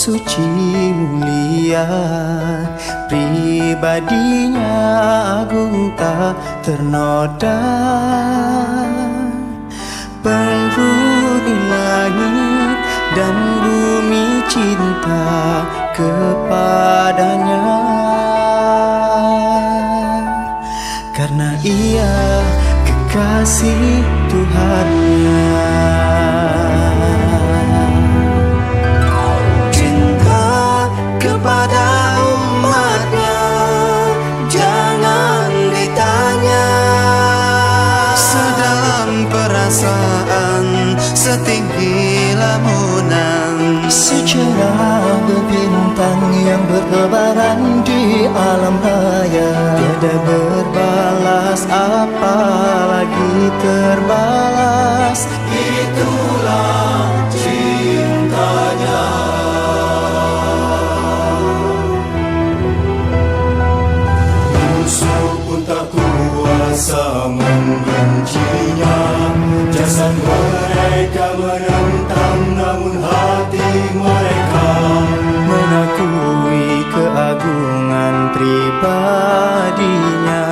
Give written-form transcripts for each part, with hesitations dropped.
suci mulia, pribadinya agung tak ternoda. Penghuni langit dan bumi cinta kepadanya, karena ia kekasih Tuhannya. Cinta kepada umatnya jangan ditanya, sedalam perasaan setinggi lamunan, secerah bintang yang bertebaran di alam raya. Tiada berbalas apalagi terbalas, itulah cintanya. Musuh pun tak kuasa membencinya, jasad mereka menentang, namun hati mereka mengakui keagungan pribadinya,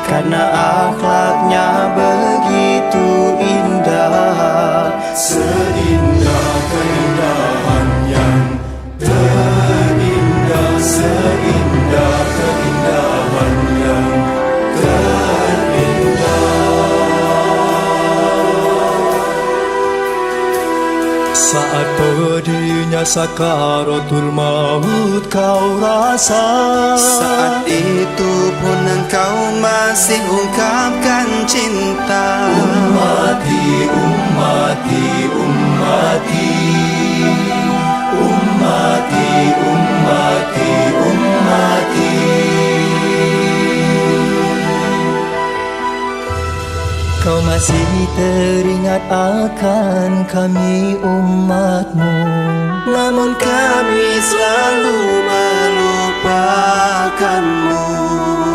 karena akhlaknya begitu indah, seindah keindahan yang terindah, seindah keindahan yang terindah. Saat pedihnya sakaratul maut kau rasa, saat itu pun engkau masih ungkapkan cinta. Ummati, ummati, ummati, ummati, ummati, ummati. Kau masih teringat akan kami umatmu, namun kami selalu melupakanmu.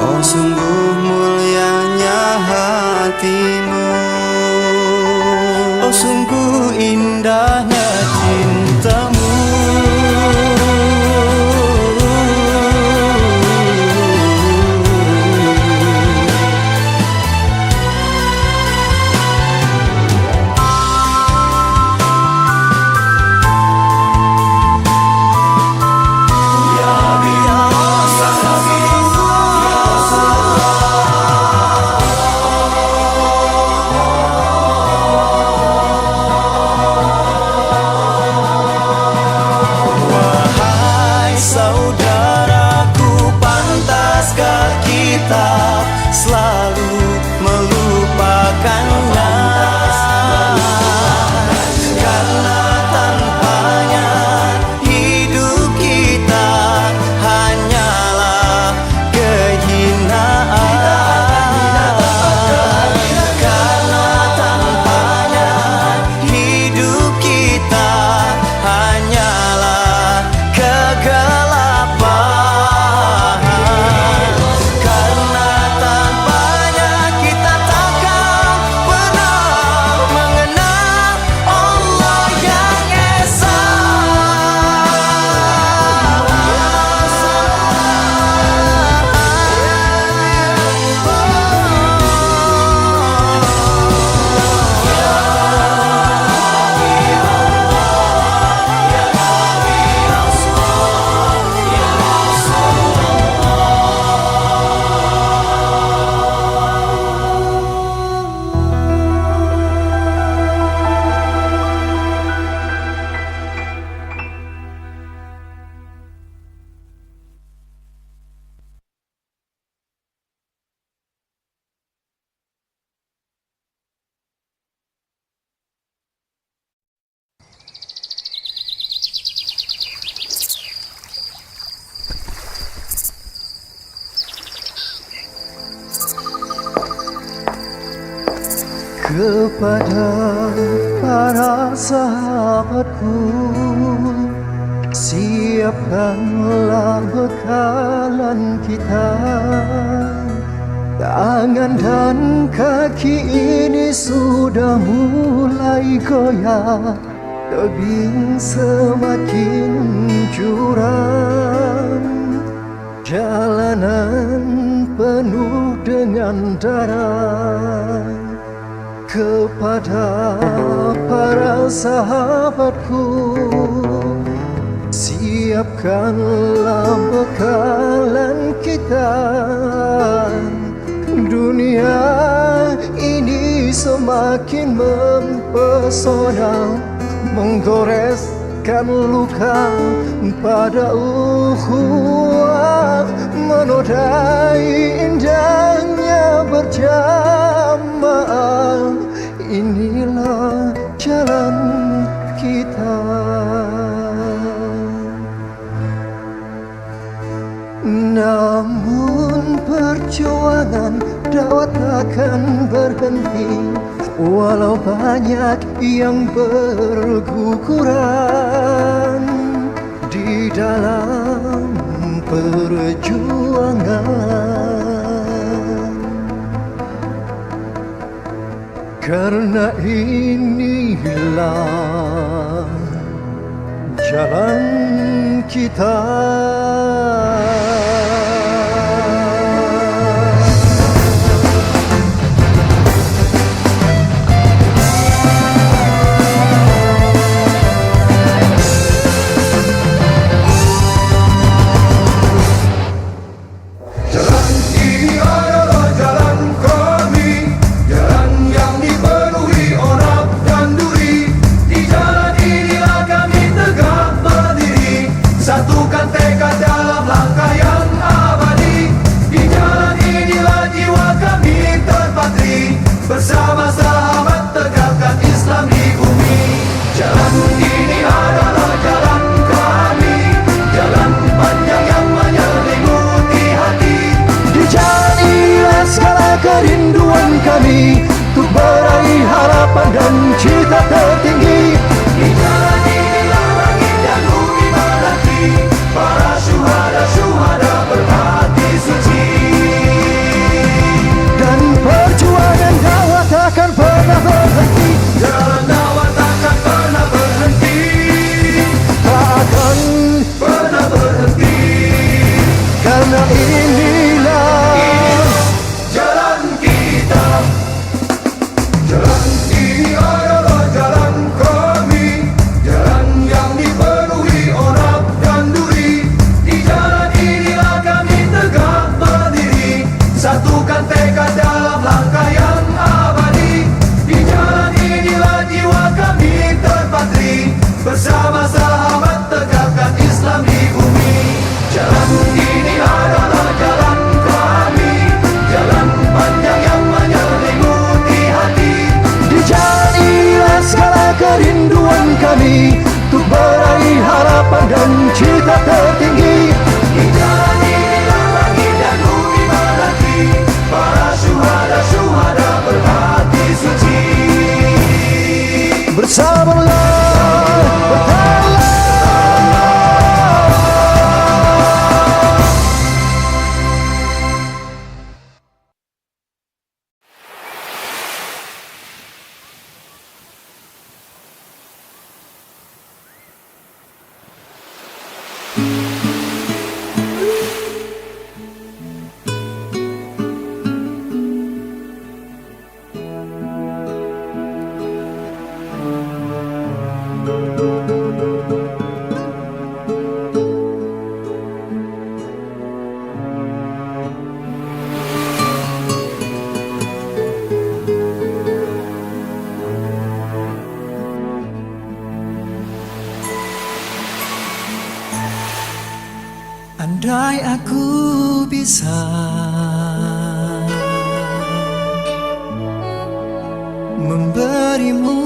Oh sungguh mulianya hatimu, oh sungguh indahnya cintamu. Selalu melupakannya, karena tanpanya hidup kita hanyalah kehinaan, karena tanpanya hidup kita hanyalah kegelapan. Kepada para sahabatku, siapkanlah bekalan kita. Tangan dan kaki ini sudah mulai goyah, tebing semakin dan darah. Kepada para sahabatku, siapkanlah bekalan kita. Dunia ini semakin mempesona, menggoreskan luka pada ukhuwah, menodai indahnya berjamaah. Inilah jalan kita. Namun perjuangan dakwah takkan berhenti, walau banyak yang berguguran di dalam perjuangan. Karena inilah jalan kita. Bersama sahabat tegakkan Islam di bumi. Jalan ini adalah jalan kami, jalan panjang yang menyelimuti hati. Di jalan inilah segala kerinduan kami, untuk meraih harapan dan cita tertinggi. Di jalan inilah langit dan bumi menanti para syuhada-syuhada berhati suci. Dan perjuangan dakwah takkan pernah berhenti. Jalan dakwah takkan pernah berhenti, Takkan pernah berhenti. karena inilah Jalan kita. Jalan ini adalah jalan kami, jalan yang dipenuhi onap dan duri. Di jalan inilah kami tegak berdiri, satukan tekad dalam langkah yang abadi. Di jalan inilah jiwa kami terpatri, bersama sahabat tegakkan Islam di bumi. Jalan ini adalah jalan kami, jalan panjang yang menyelimuti hati. di jalan inilah segala kerinduan kami, untuk meraih harapan dan cita tertinggi. Di jalan inilah langit dan bumi menanti para syuhada-syuhada berhati suci. Bersabarlah, bertahanlah. Andai aku bisa memberimu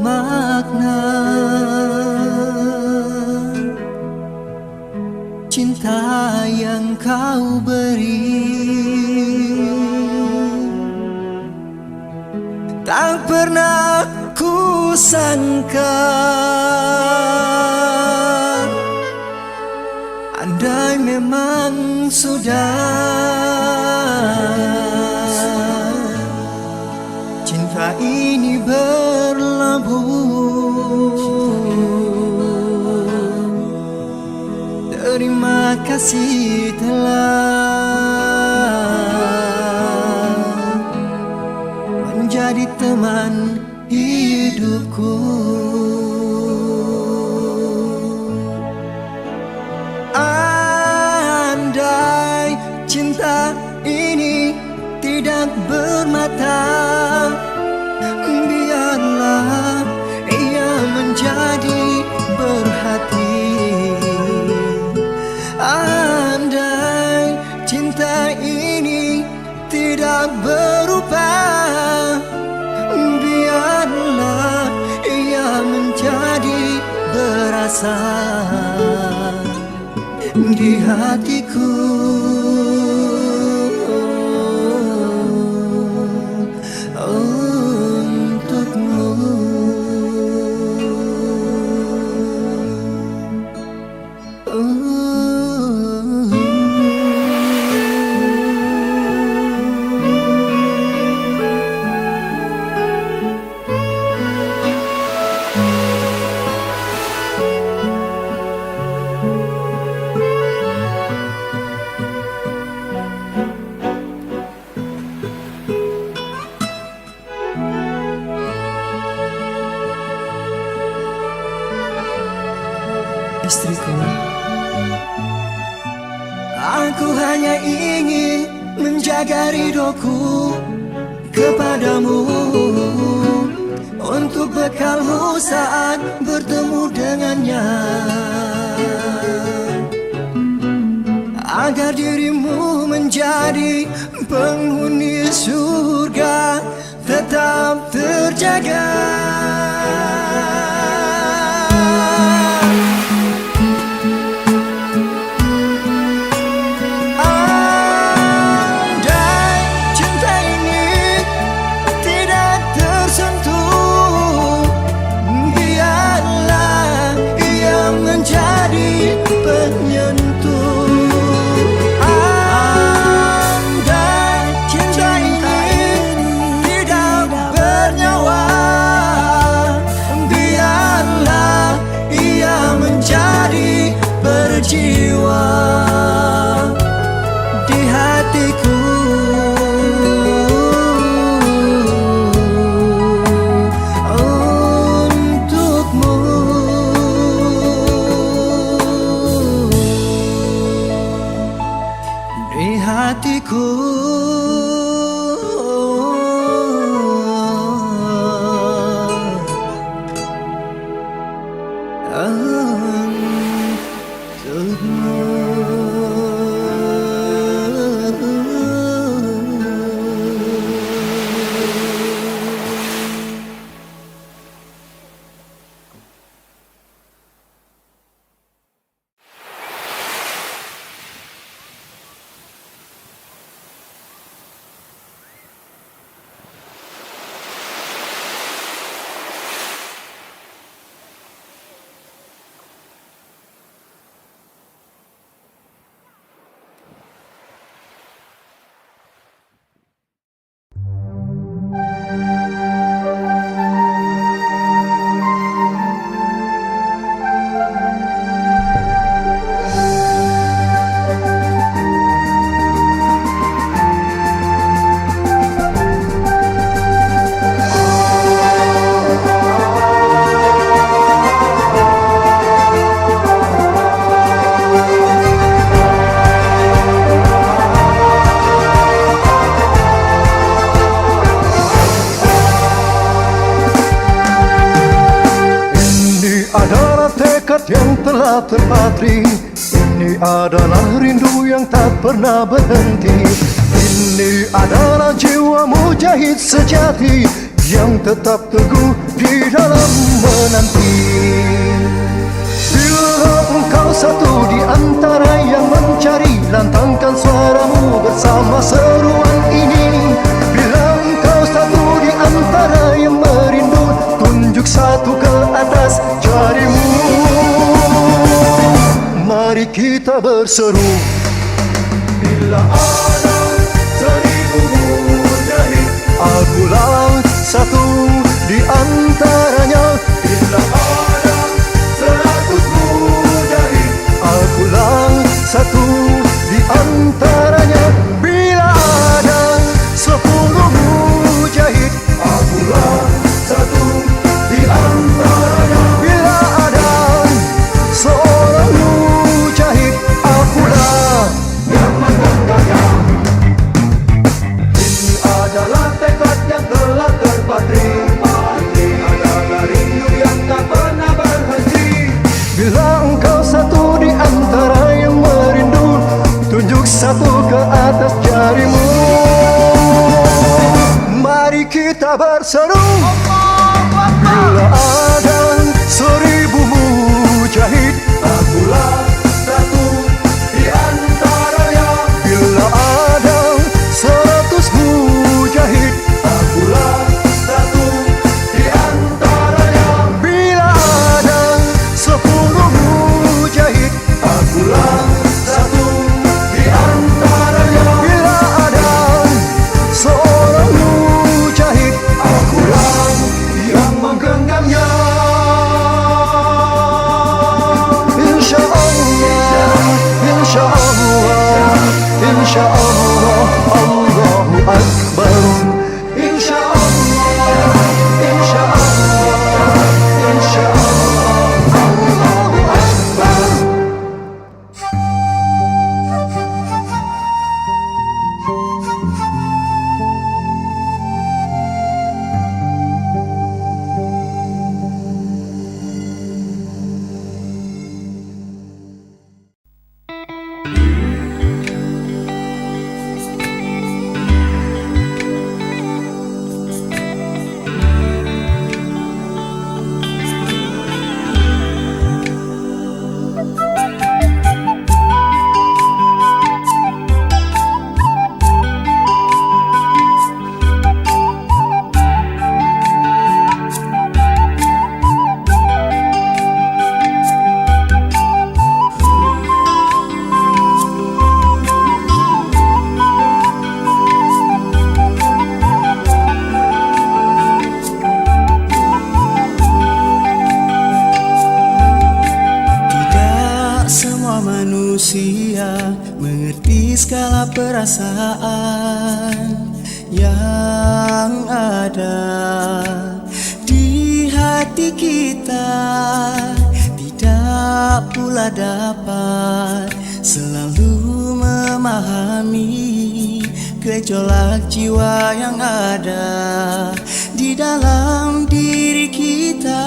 makna cinta yang kau beri, tak pernah ku sangka andai memang sudah cinta ini berlabuh. Terima kasih telah menjadi teman hidupku. Andai cinta ini tidak bermata, biarlah ia menjadi berhati. Andai cinta ini tidak berubah, biarlah ia menjadi berasa di hatiku. Untukmu. Istriku, aku hanya ingin menjaga ridhoku kepadamu, untuk bekalmu saat bertemu dengannya, agar dirimu menjadi penghuni surga tetap terjaga. Jiwa di hatiku, untukmu. Di hatiku, yang telah terpatri. Ini adalah rindu yang tak pernah berhenti. Ini adalah jiwa mujahid sejati yang tetap teguh di dalam menanti. Bila engkau satu di antara yang mencari, lantangkan suaramu bersama seruan ini. Bila engkau satu di antara yang merindu, tunjuk satu ke atas jarimu. Mari kita berseru. Bila ada seribu mujahid, akulah satu di antaranya. Bila ada 100 mujahid, akulah satu di antaranya. Bila ada 10 mujahid, manusia mengerti skala perasaan yang ada di hati kita, tidak pula dapat selalu memahami gejolak jiwa yang ada di dalam diri kita.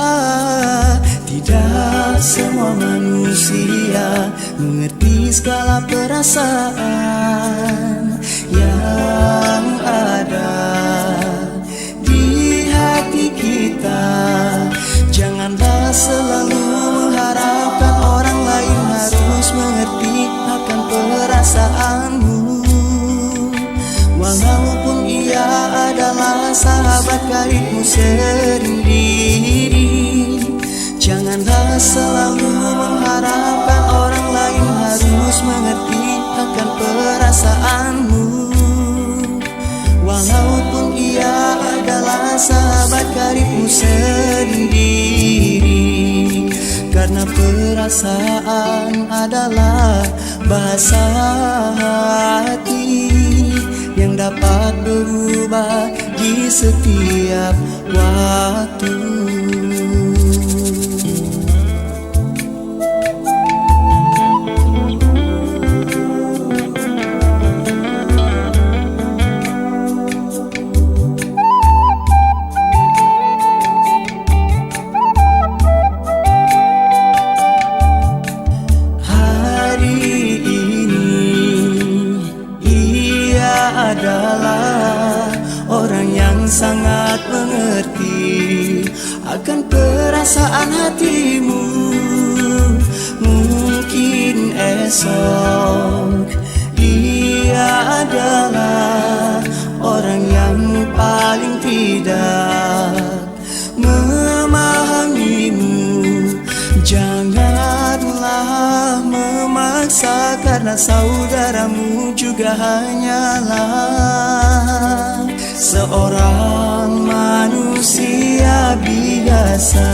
Tidak semua manusia mengerti skala perasaan yang ada di hati kita. Janganlah selalu mengharapkan orang lain harus mengerti akan perasaanmu, walaupun ia adalah sahabat karibmu sendiri. Janganlah selalu mengharapkan orang lain harus mengerti akan perasaanmu, walaupun ia adalah sahabat karibmu sendiri. Karena perasaan adalah bahasa hati yang dapat berubah di setiap waktu. Adalah orang yang sangat mengerti akan perasaan hatimu. Mungkin esok ia adalah orang yang paling tidak memahamimu. Janganlah memaksa, karena saudaramu juga hanyalah seorang manusia biasa.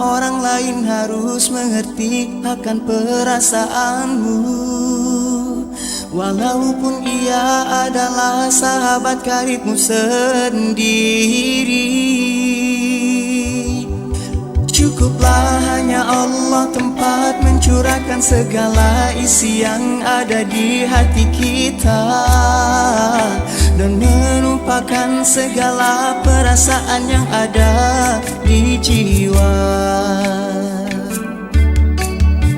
Orang lain harus mengerti akan perasaanmu, walaupun ia adalah sahabat karibmu sendiri. Cukuplah hanya Allah tempat mencurahkan segala isi yang ada di hati kita, dan menumpahkan segala perasaan yang ada di jiwa.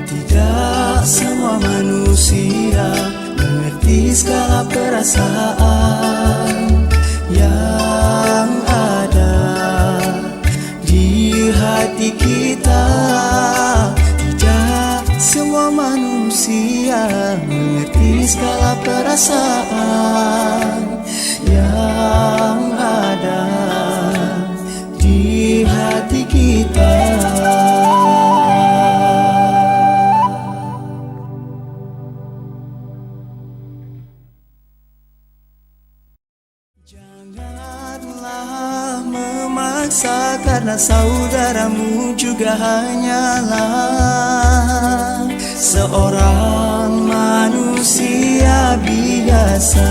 Tidak semua manusia mengerti skala perasaan yang ada di hati kita. Tidak semua manusia mengerti skala perasaan yang ada di hati kita. Janganlah memaksa, karena saudaramu juga hanyalah seorang manusia biasa.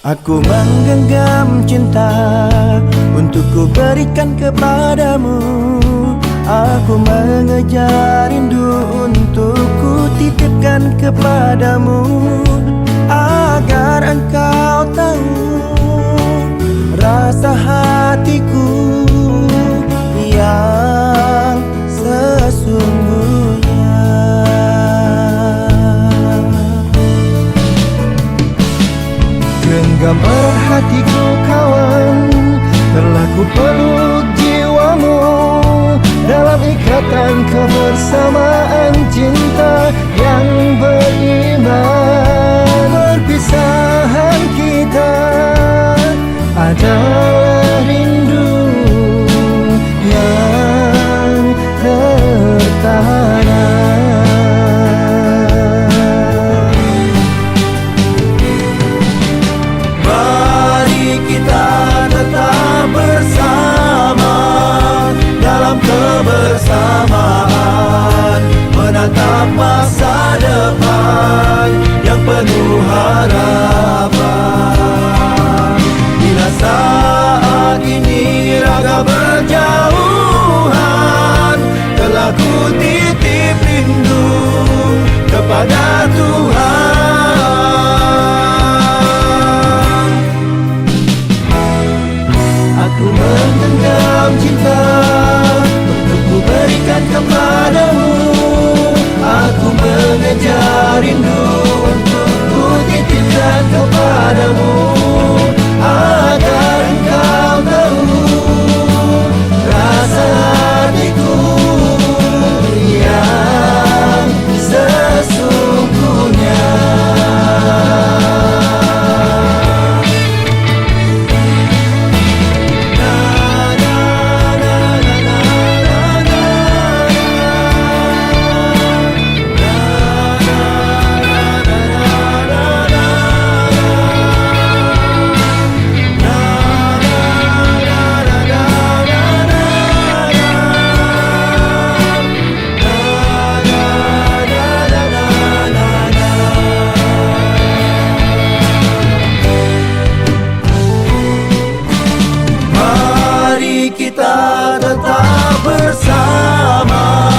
Aku menggenggam cinta untuk ku berikan kepadamu. Aku mengejar rindu untuk ku titipkan kepadamu, agar engkau tahu rasa hatiku yang sesungguhnya. Genggam erat hatiku kawan, telah ku peluk jiwamu dalam ikatan kebersamaan cinta yang beriman. Perpisahan kita adalah rindu yang tertanam. Mari kita tetap bersama dalam kebersamaan, menatap masa depan yang penuh harapan. Bila saat ini raga berjauhan, telah ku titip rindu kepada Tuhan. Aku menggenggam cinta untuk ku berikan kepadamu. Aku mengejar rindu untuk ku titipkan kepadamu, agar engkau tahu rasa hatiku yang sesungguhnya. Kita tetap bersama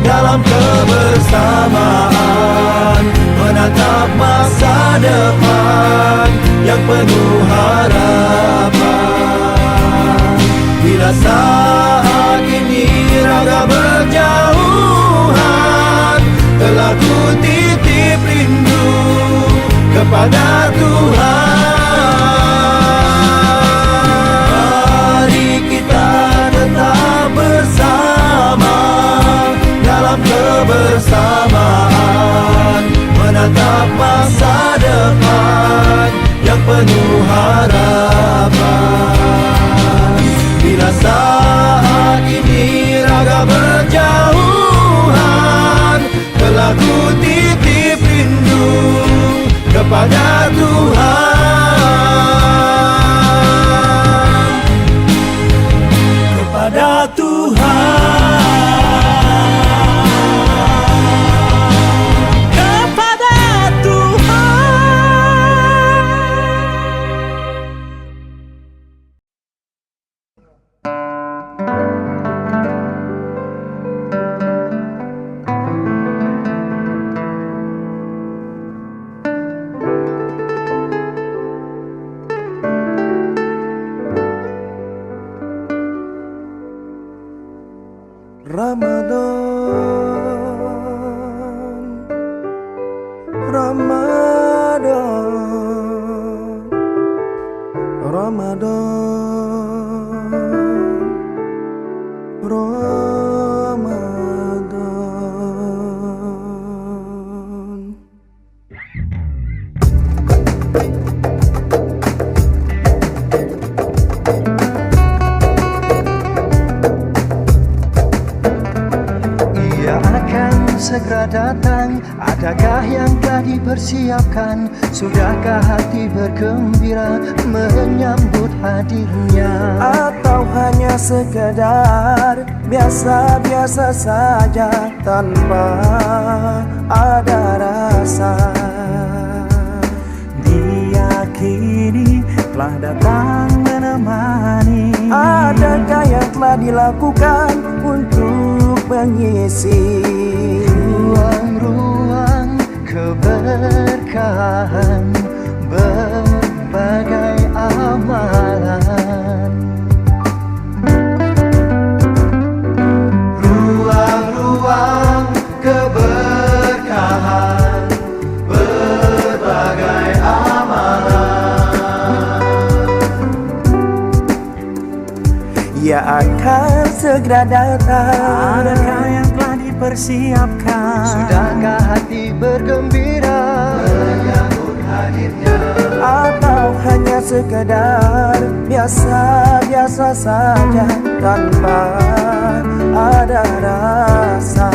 dalam kebersamaan, menatap masa depan yang penuh harapan. Bila saat ini raga berjauhan, telah ku titip rindu kepada Tuhan. Kebersamaan, menatap masa depan yang penuh harapan. Bila saat ini raga berjauhan, telah ku titip rindu kepada Tuhan, kepada Tuhan. Segera datang, adakah yang telah dipersiapkan? Sudahkah hati bergembira menyambut hadirnya? Atau hanya sekedar biasa-biasa saja tanpa ada rasa? Dia kini telah datang menemani telah dilakukan untuk mengisi ruang-ruang keberkahan, berbagai amalan. Ruang-ruang keberkahan, berbagai amalan. Ia akan segera datang. Adakah yang telah dipersiapkan? Sudahkah hati bergembira Menyambut hadirnya, Atau hanya sekedar biasa-biasa saja tanpa ada rasa?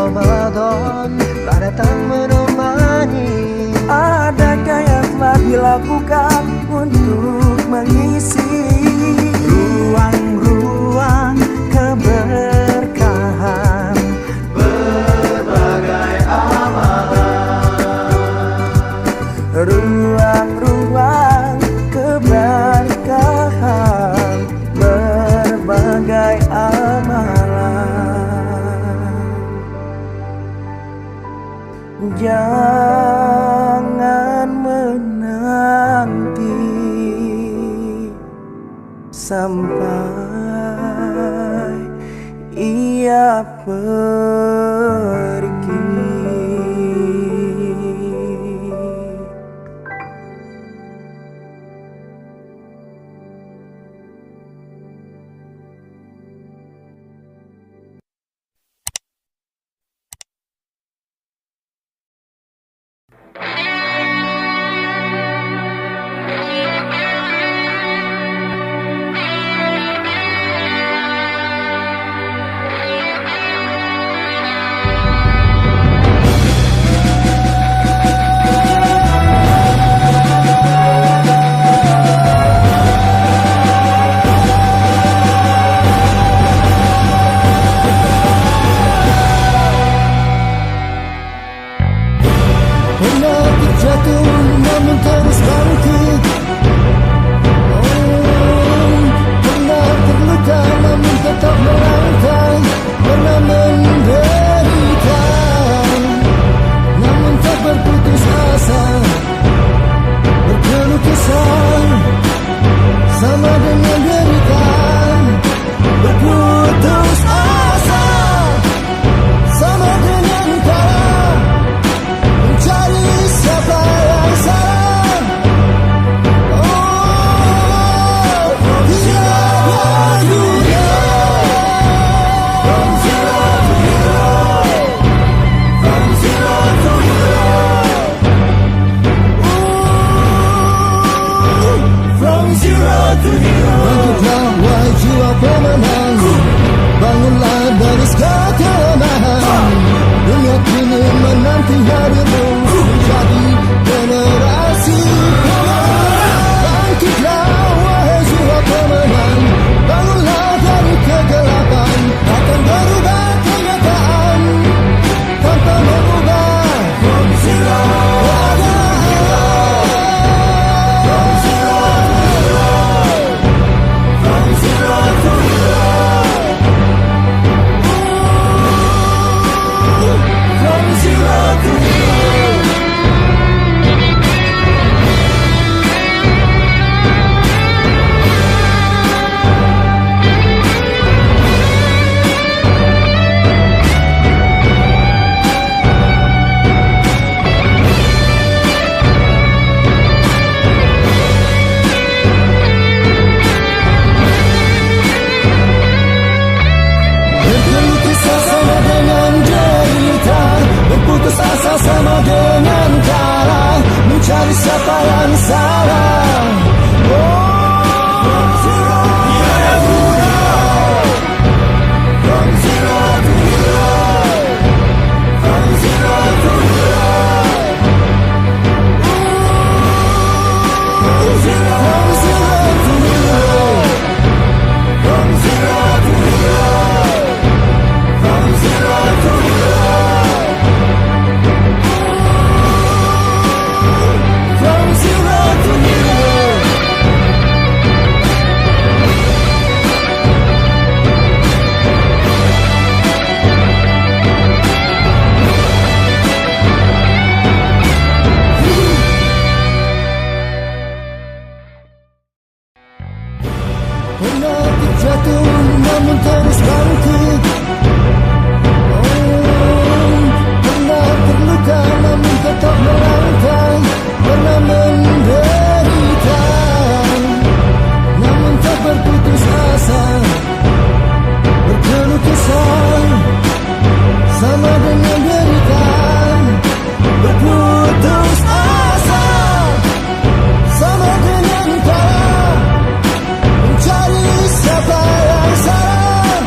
Ramadan telah datang menemani. Adakah yang telah dilakukan untuk mengisi Ruang-ruang keberkahan, berbagai amalan. ruang-ruang keberkahan, berbagai amalan? Jangan menanti sampai ia pergi. mencari siapa yang salah. From zero to hero, from zero to hero, from zero to hero, from zero to hero, from zero to hero, from zero to hero. Pernah terjatuh namun terus bangkit. Pernah terluka namun tetap melangkah. Pernah menderita namun tak berputus asa. Berkeluh kesah sama dengan derita. Berputus asa sama dengan kalah. Mencari siapa yang salah.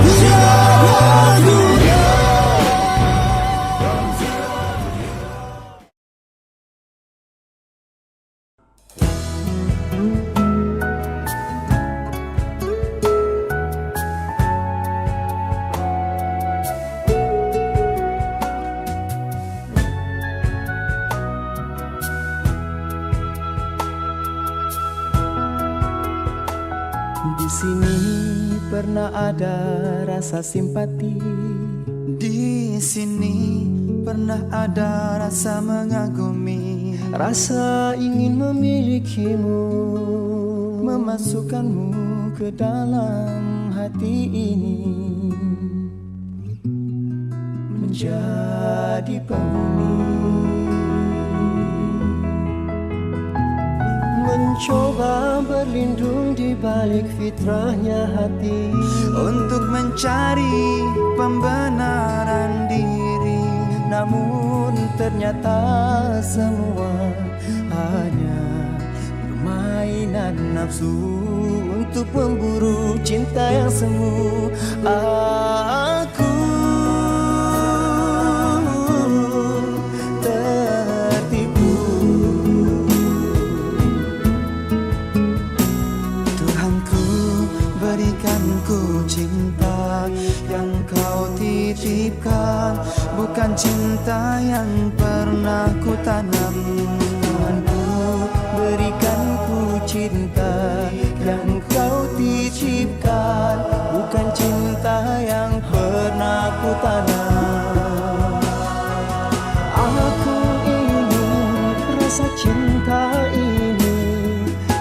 Tiada guna. Di sini pernah ada rasa simpati. Di sini pernah ada rasa mengagumi. Rasa ingin memilikimu, memasukkanmu ke dalam hati ini, menjadi penghuni. Mencoba berlindung di balik fitrahnya hati, untuk mencari pembenaran diri. Namun ternyata semua hanya permainan nafsu untuk memburu cinta yang semu. Aku tertipu. Tuhanku, berikan ku cinta yang kau titipkan, bukan cinta yang pernah ku tanam. Tuhanku, berikan ku cinta yang kau titipkan, bukan cinta yang pernah ku tanam. Aku ingin rasa cinta ini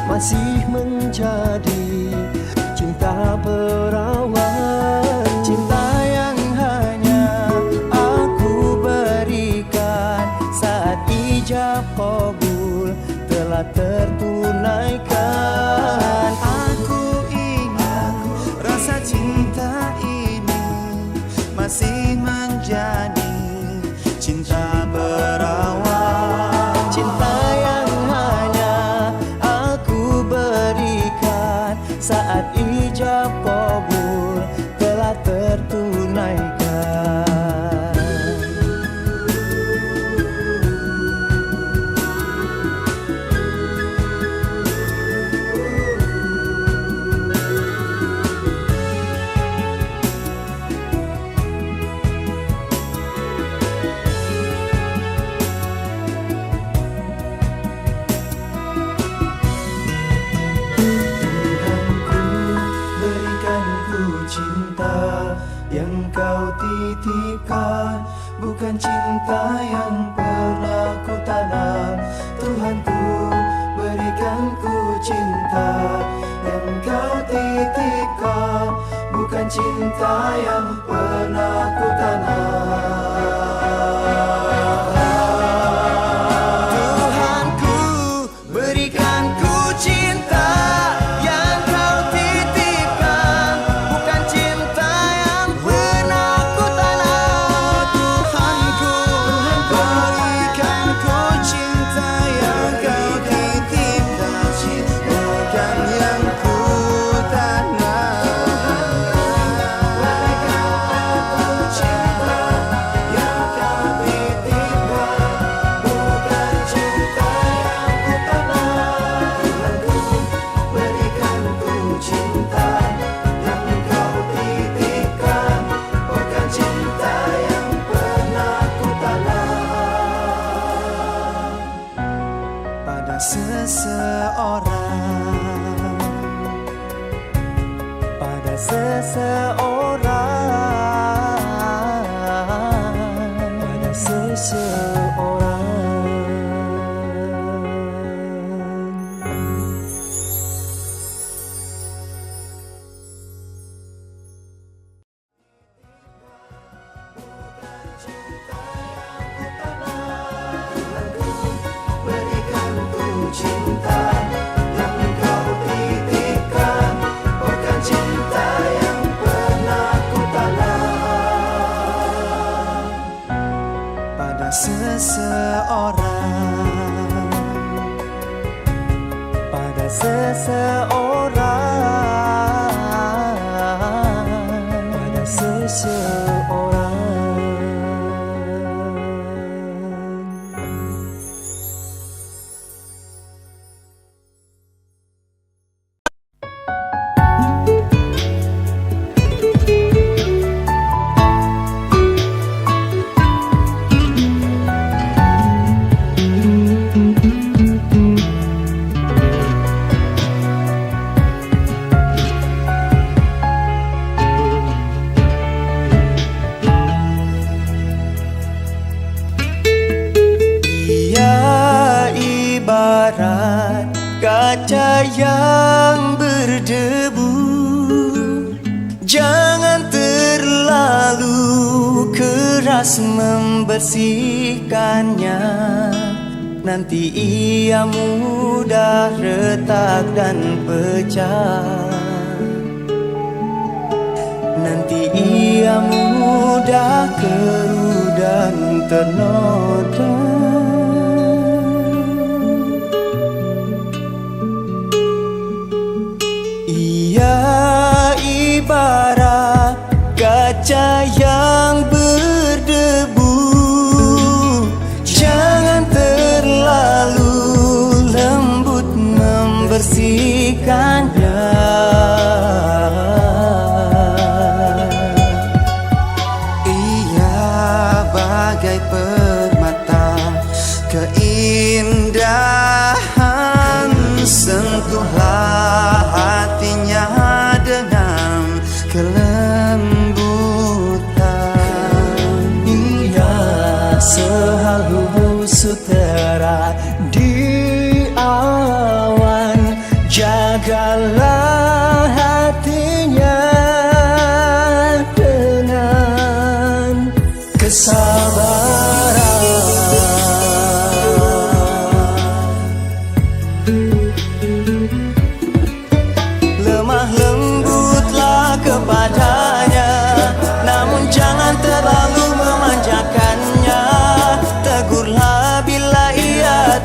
masih menjadi cinta perawan, cinta yang hanya aku berikan saat ijab kabul telah tertunaikan. Aku ingin rasa cinta ini masih menjadi cinta perawan, cinta yang hanya aku berikan saat ijab kabul telah tertunaikan. Yang kau titipkan, bukan cinta yang pernah ku tanam. Tuhanku, berikan ku cinta yang kau titipkan, bukan cinta yang pernah ku tanam. Tuhanku, berikan ku cinta yang kau titipkan, bukan cinta yang pernah ku tanam. Tuhanku, seseorang, pada seseorang, pada seseorang. Berikan ku cinta yang kau titipkan, bukan cinta yang pernah ku tanam. Pada seseorang, pada seseorang, pada seseorang. Ia ibarat kaca yang berdebu, jangan terlalu keras membersihkannya, nanti ia mudah retak dan pecah. Nanti ia mudah keruh dan ternoda. Ia ibarat kaca yang berdebu, jangan terlalu lembut membersihkannya. Ia bagai permata keindahan, sentuhlah hatinya dengan kelembutan. Ia sehalus sutera di awan, jagalah hatinya dengan kesabaran. Lemah lembutlah kepadanya, namun jangan terlalu memanjakannya. Tegurlah bila ia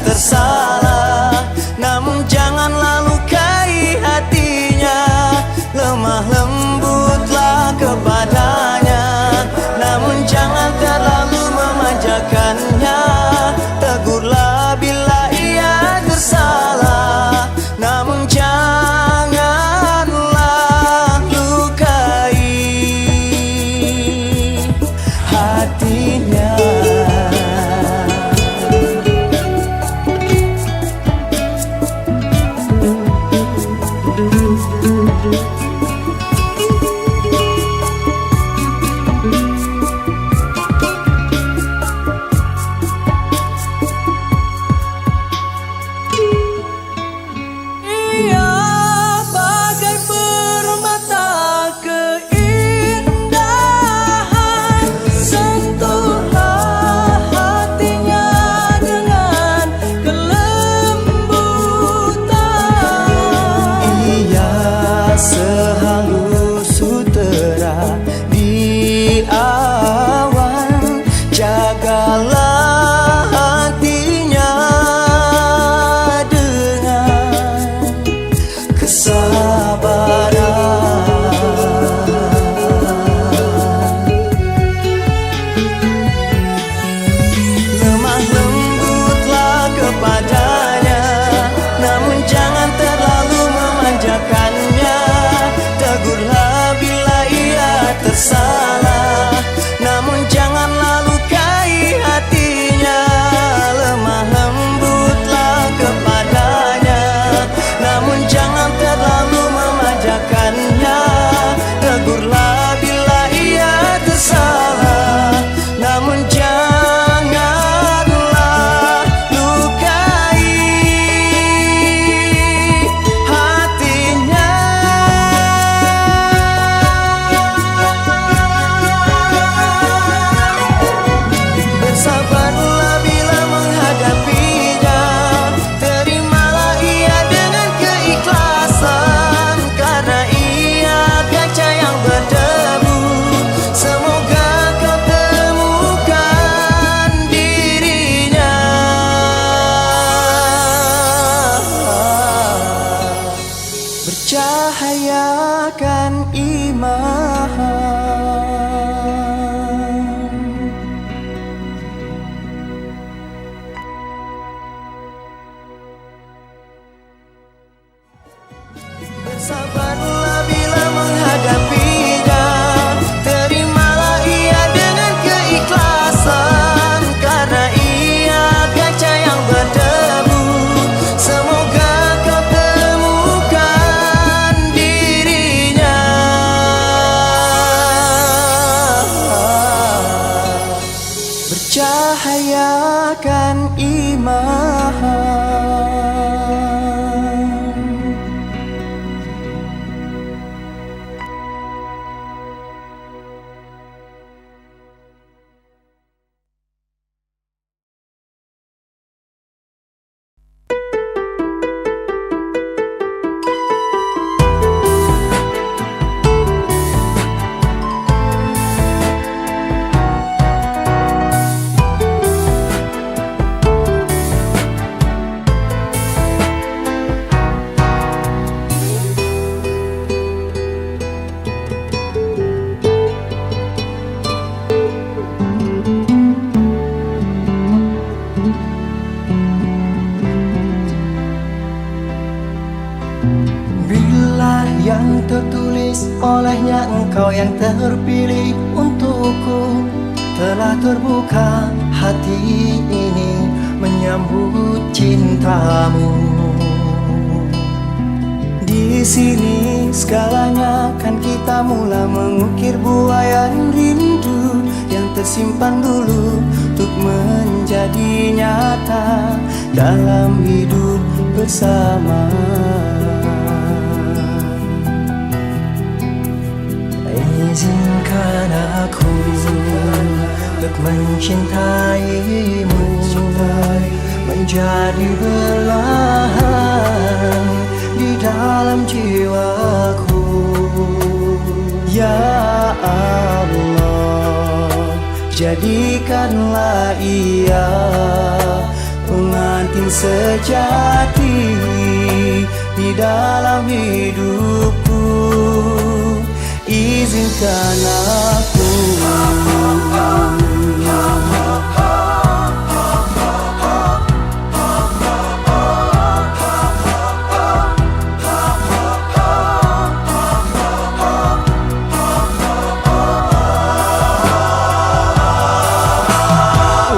mencahayakan iman. Bila yang tertulis olehnya engkau yang terpilih untukku, telah terbuka hati ini menyambut cintamu. Di sini segalanya kan kita mula mengukir buayan rindu yang tersimpan dulu untuk menjadi nyata dalam hidup bersama. Izinkan aku untuk mencintaimu, menjadi belahan di dalam jiwaku. Ya Allah, jadikanlah ia pengantin sejati di dalam hidupku. Izinkan aku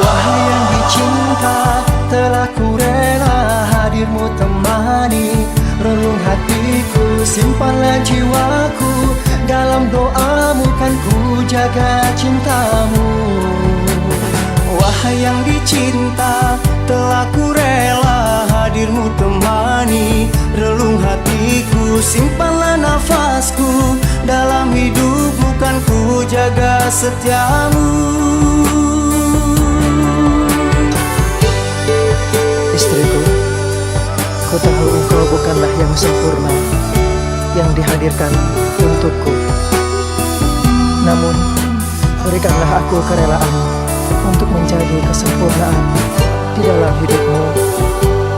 Wahai yang dicinta, telah ku rela hadirmu temani relung hatiku, simpanlah jiwaku. Dalam doamu kan ku jaga cintamu. Wahai yang dicinta, telah ku rela hadirmu temani relung hatiku, simpanlah nafasku. Dalam hidupmu kan ku jaga setiamu. Istriku, ku tahu engkau bukanlah yang sempurna yang dihadirkan untukku. Namun, berikanlah aku kerelaan untuk menjadi kesempurnaan di dalam hidupmu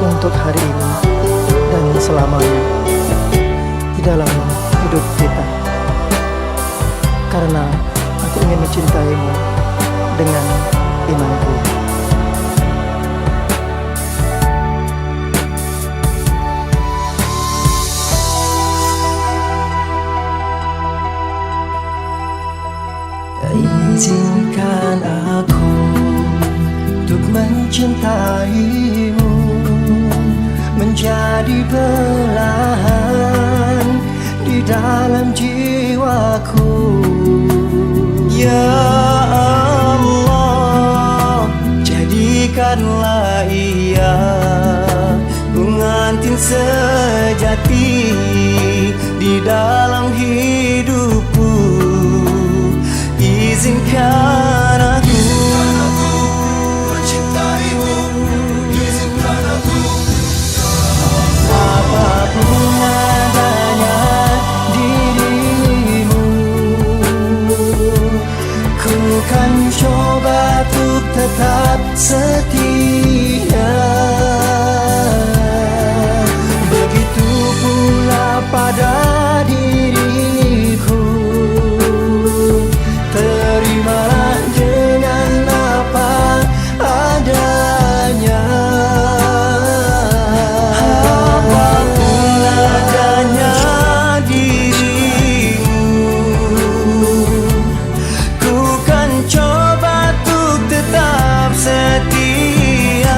untuk hari ini dan selamanya di dalam hidup kita. Karena aku ingin mencintaimu dengan imanku. Izinkan aku untuk mencintaimu, menjadi belahan di dalam jiwaku. Ya Allah, jadikanlah ia pengantin sejati di dalam hidupku. Izinkan aku mencintaimu, izinkan aku Apapun adanya dirimu, ku kan coba untuk tetap setia. Begitu pula pada diriku. Terimalah dengan apa adanya. apapun adanya dirimu, ku kan coba untuk tetap setia.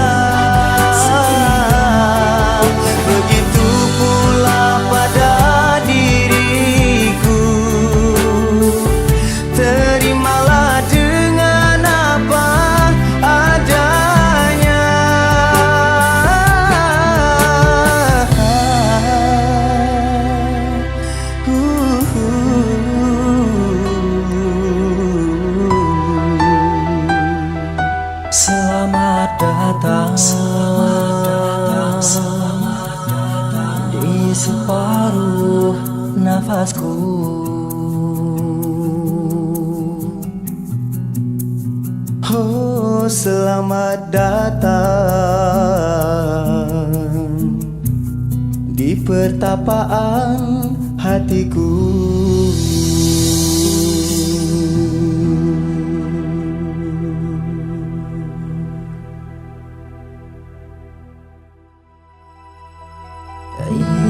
Selamat datang, di separuh nafasku. Oh, selamat datang di pertapaan hatiku.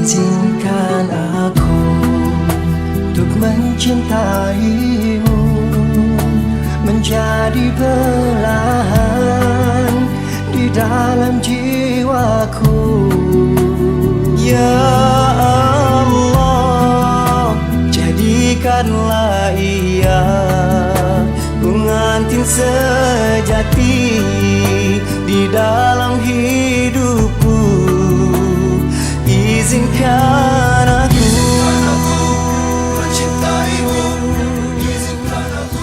Izinkan aku untuk mencintaimu, menjadi belahan di dalam jiwaku. Ya Allah, jadikanlah ia pengantin sejati di dalam hidupku. Izinkan aku mencintaimu, izinkan aku.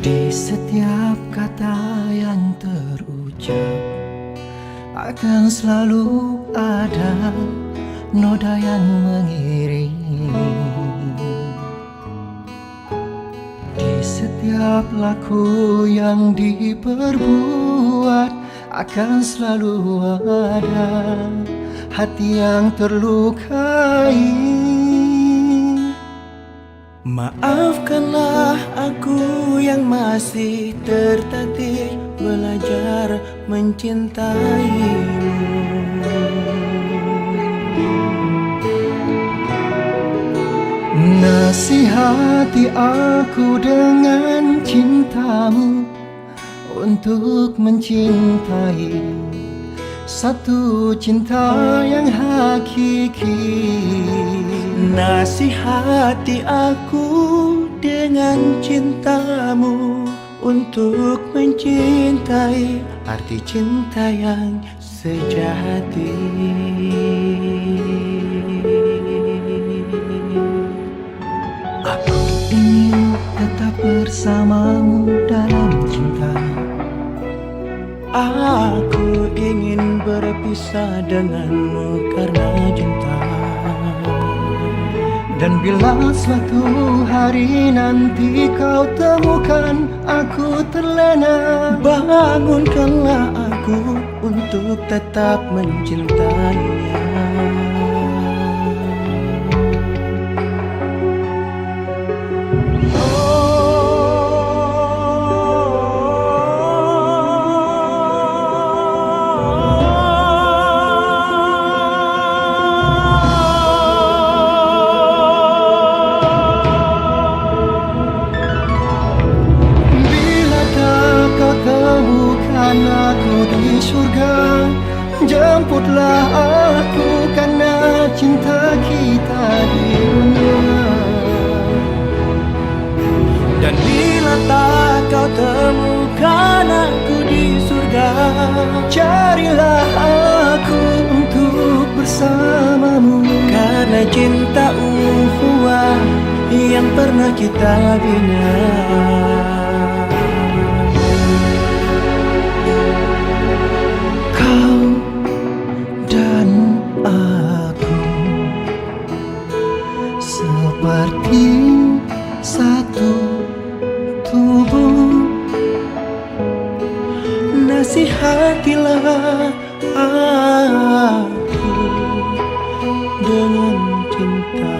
Di setiap kata yang terucap akan selalu ada noda yang mengiringi. Di setiap laku yang diperbuat akan selalu ada hati yang terlukai. Maafkanlah aku yang masih tertatih belajar mencintaimu. Nasihati aku dengan cintamu untuk mencintai satu cinta yang hakiki. Nasihati aku dengan cintamu untuk mencintai arti cinta yang sejati. Aku ingin tetap bersamamu dalam cinta. Aku ingin berpisah denganmu karena cinta. Dan bila suatu hari nanti kau temukan aku terlena, bangunkanlah aku untuk tetap mencintainya. Aku di surga, jemputlah aku karena cinta kita di dunia. Dan bila tak kau temukan aku di surga, carilah aku untuk bersamamu. Karena cinta ukhuwah yang pernah kita bina. Seperti satu tubuh, nasihatilah aku dengan cinta.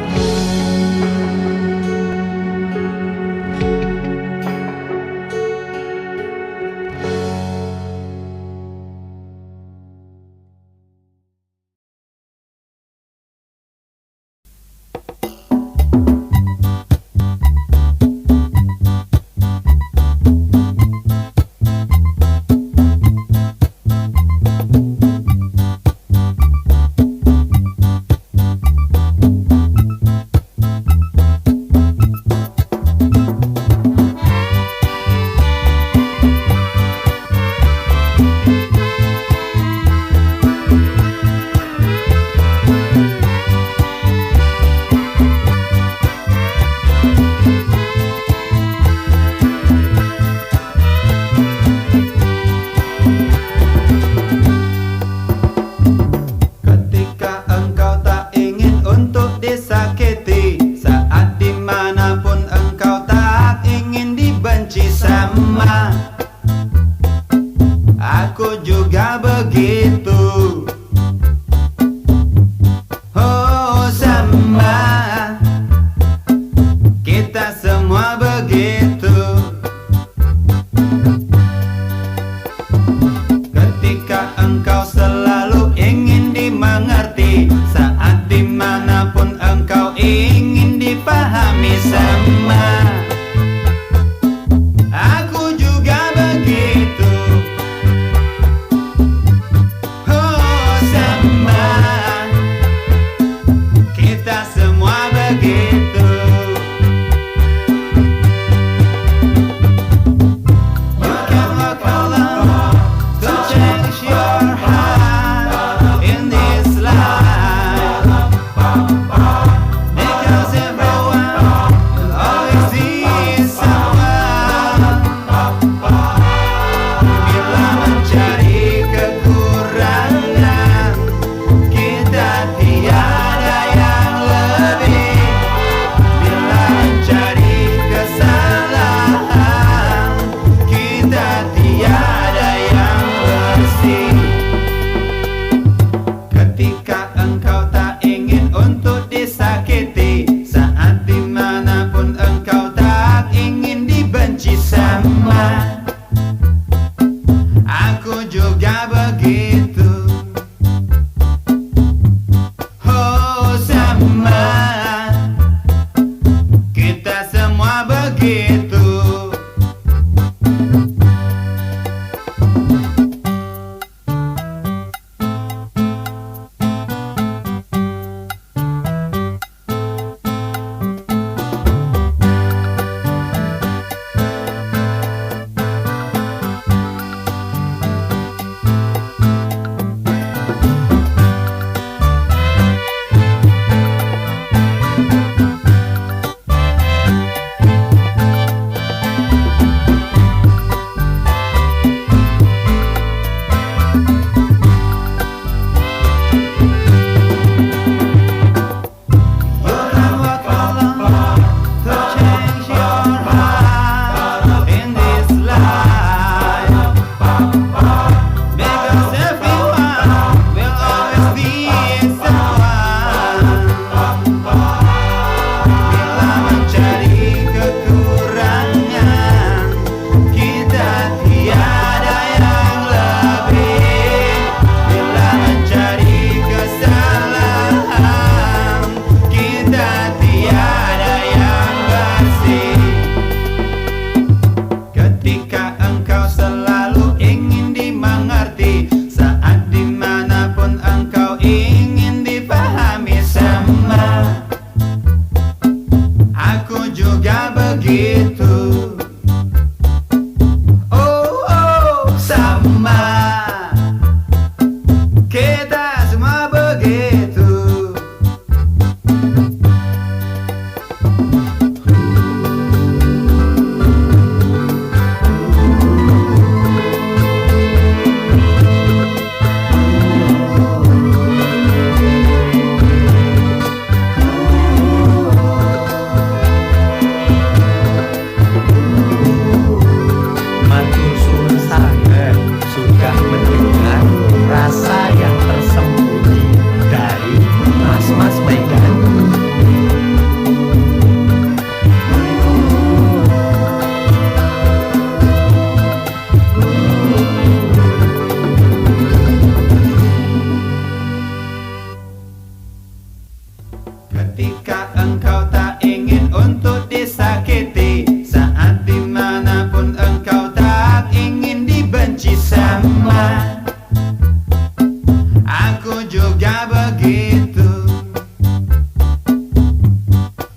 semua begitu.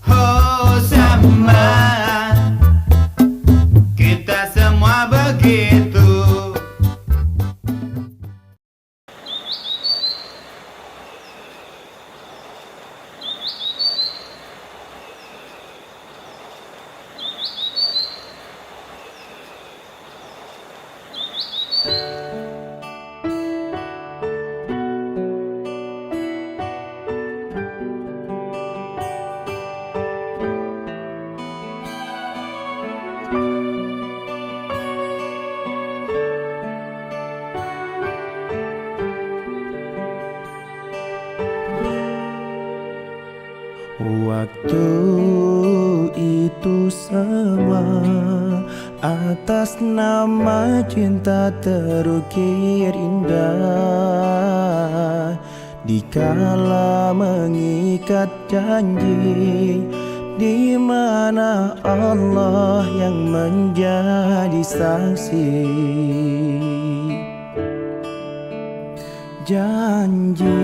Oh sama, kita semua begitu. Waktu itu semua atas nama cinta terukir indah, dikala mengikat janji, di mana Allah yang menjadi saksi. Janji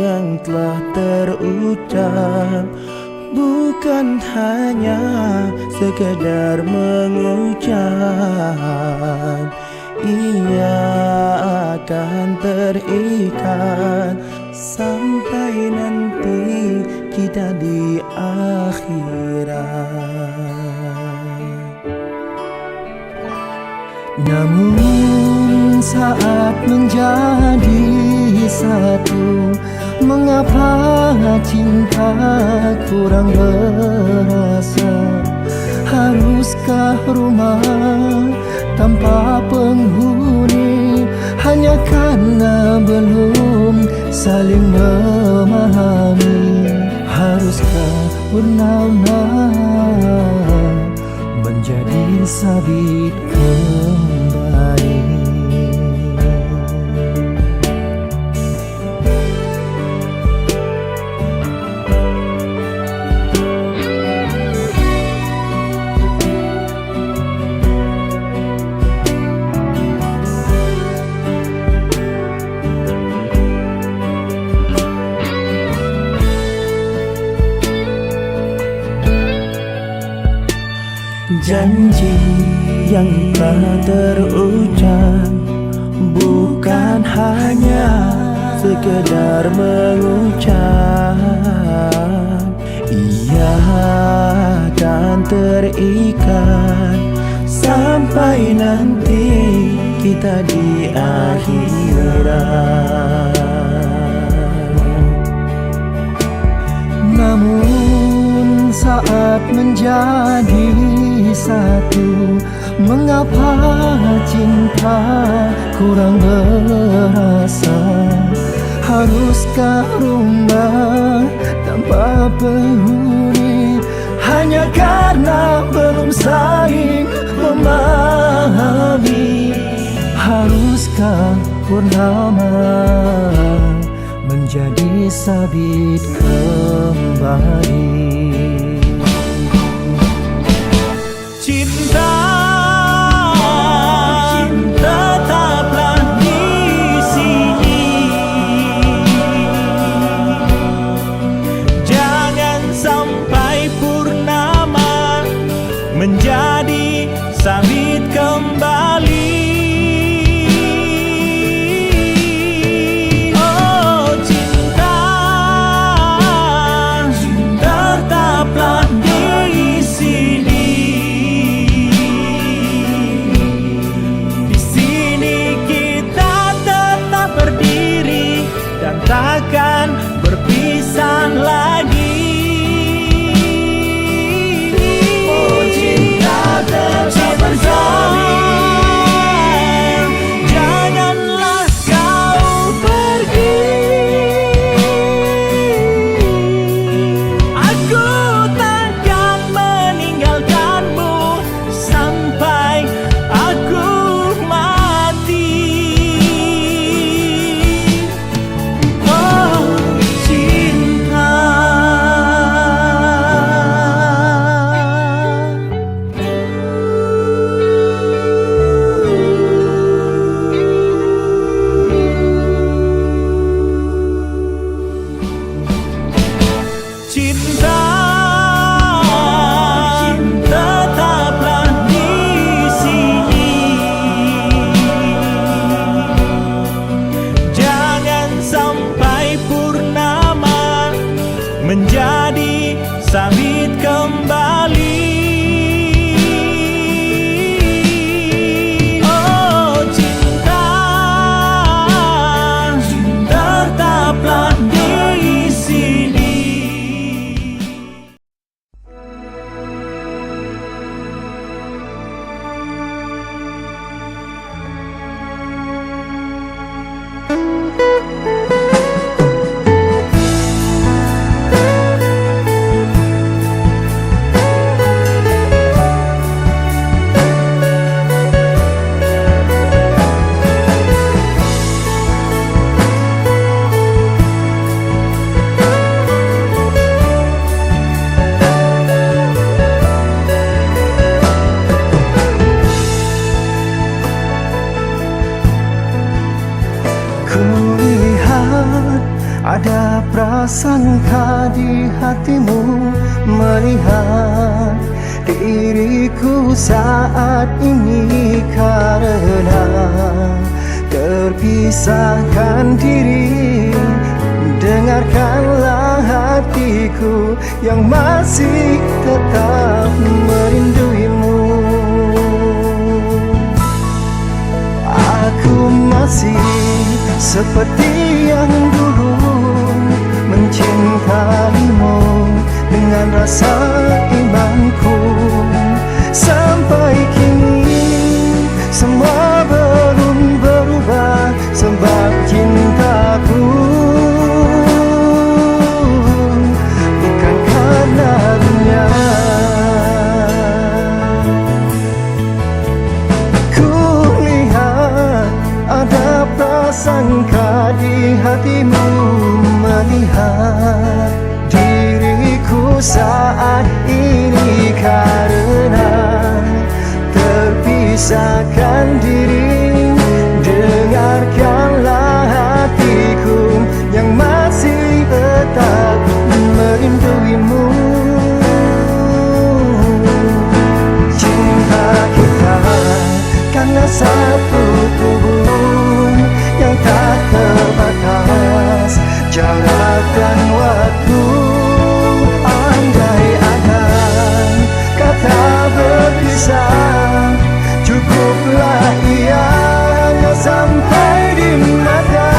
yang telah terucap bukan hanya sekedar mengucap, ia akan terikat sampai nanti kita di akhirat. Namun saat menjadi satu, mengapa cinta kurang berasa? Haruskah rumah tanpa penghuni hanya karena belum saling memahami? Haruskah purnama menjadi sabit kembali? Janji yang telah terucap bukan hanya sekedar mengucap, ia akan terikat sampai nanti kita di akhirat. Namun saat menjadi satu, mengapa cinta kurang berasa? Haruskah rumah tanpa penghuni hanya karena belum saling memahami? Haruskah purnama menjadi sabit kembali? Cinta tetaplah di sini, jangan sampai purnama menjadi sabit kembali. Oh cinta, tetap Ada prasangka di hatimu melihat diriku saat ini, karena terpisahkan diri. Dengarkanlah hatiku yang masih tetap merinduimu. Aku masih seperti yang dulu mencintaimu dengan rasa imanku. Sampai kini semua belum berubah, sebab cintaku bukan karena dunia. Kulihat ada prasangka di hatimu melihat diriku saat ini, karena terpisahkan diri. Dengarkanlah hatiku yang masih tetap merinduimu. Cinta kita karena satu tubuh yang tak terbatas jarak dan waktu. Andai akan kata berpisah, cukuplah ia hanya sampai di mata.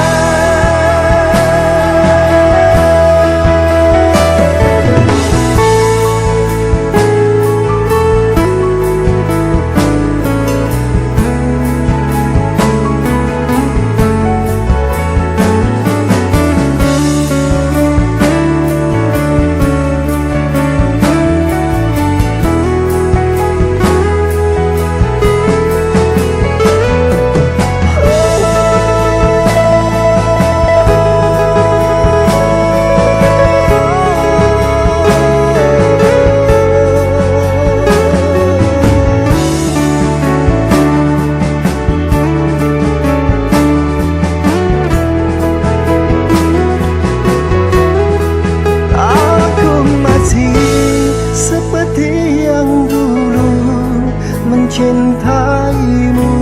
Mencintaimu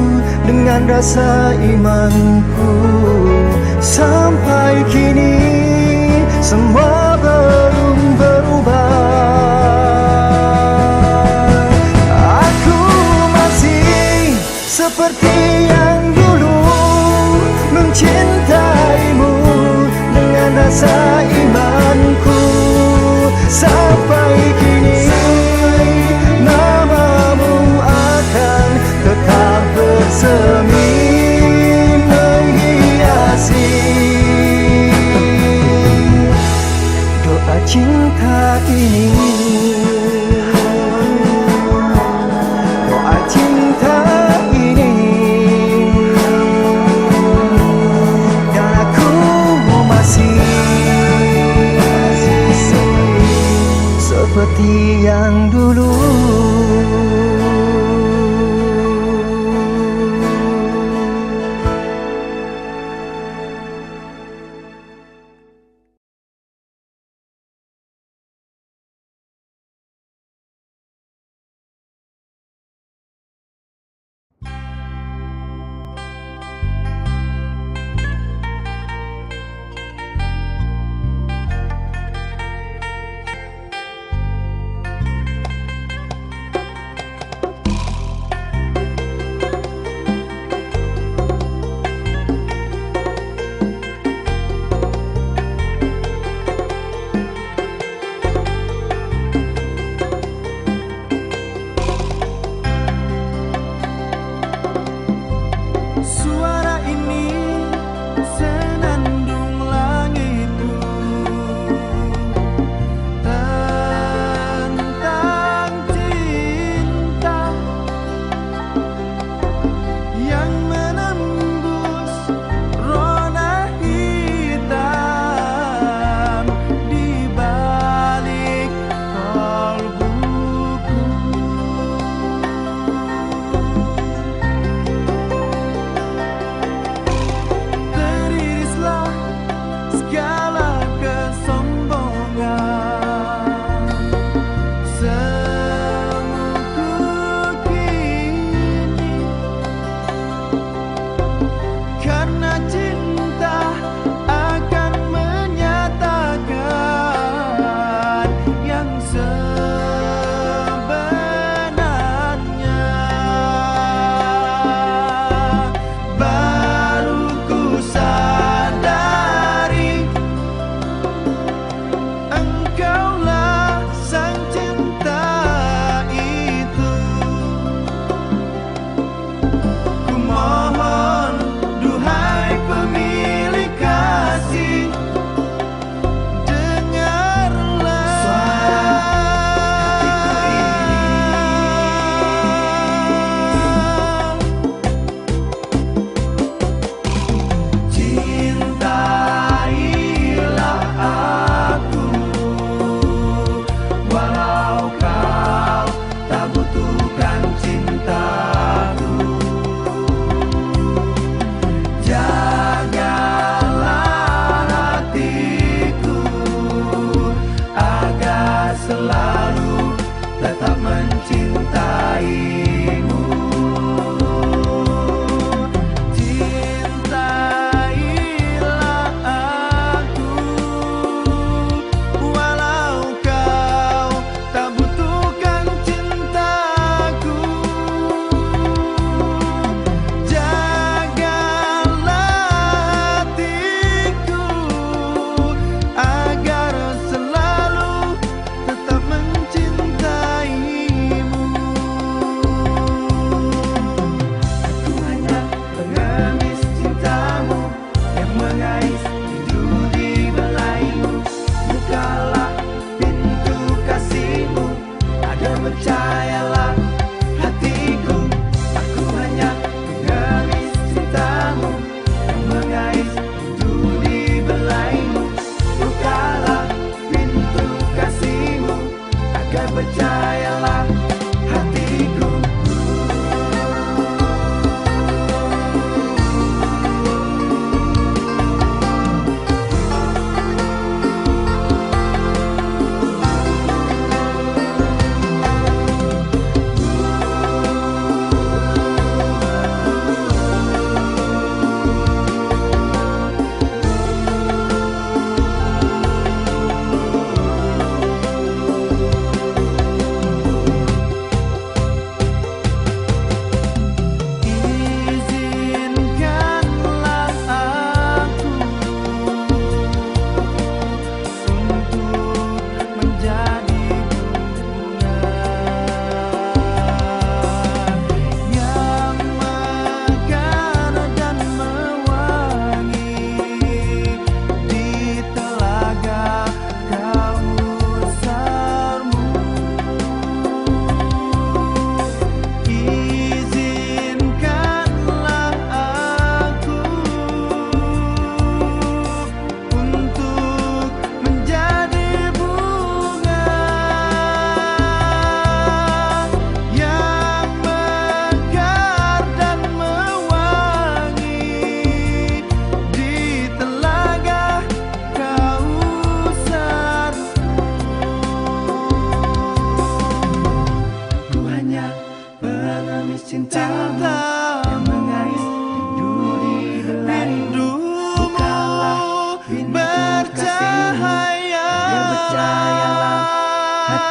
dengan rasa imanku. Sampai kini semua belum berubah. Aku masih seperti yang dulu mencintaimu dengan rasa imanku. Sampai kini namamu akan tetap bersemi menghiasi doa cinta ini. Doa cinta ini, dan aku masih seperti yang dulu.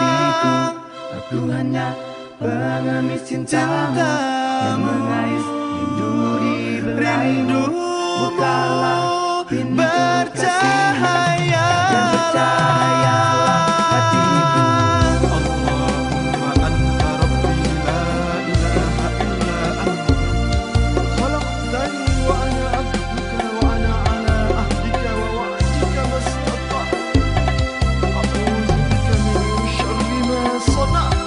hatiku. Aku hanya pengemis cintamu yang mengais rindu di belai. Bukalah pintu kasih dan bercahayalah hatiku. Allahumma anta rabbi la ilaha illa anta khalaqtani wa ana abduka wa ana ala ahdika wa wa'dika mastata'tu. A'udzu bika min syarri ma sana'tu.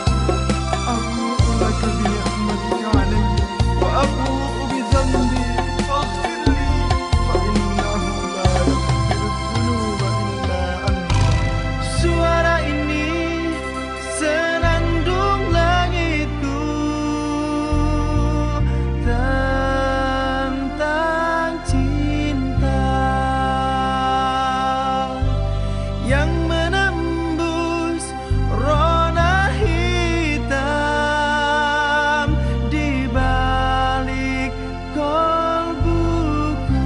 Abu'u laka bi ni'matika 'alayya wa abu'u bi dhanbi faghfir li fa innahu la yaghfiru dhunuba illa anta. Suara ini senandung langitku tentang cinta yang menembus rona hitam di balik kolbuku.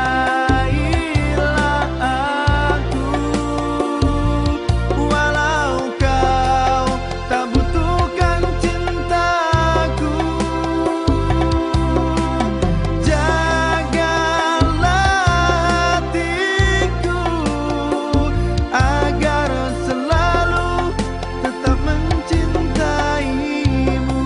Cintailah aku walau kau tak butuhkan cintaku. Jagalah hatiku agar selalu tetap mencintaimu.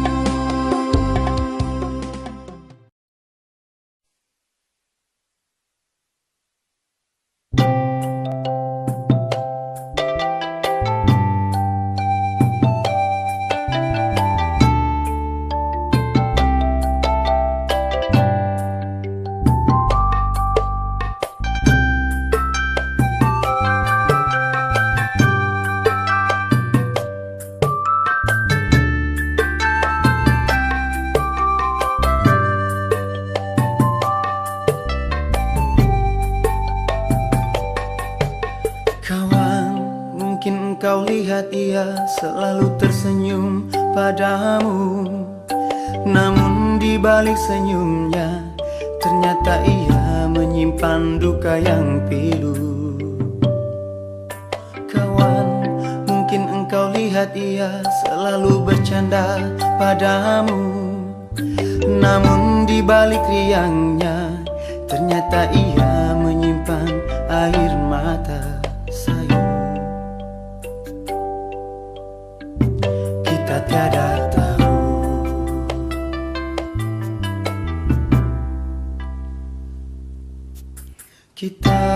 Kawan, mungkin engkau lihat ia selalu tersenyum padamu. Namun di balik senyumnya ternyata ia menyimpan duka yang pilu. Kawan, mungkin engkau lihat ia selalu bercanda padamu. Namun di balik riangnya ternyata ia menyimpan air mata sayu. Kita tiada tahu kita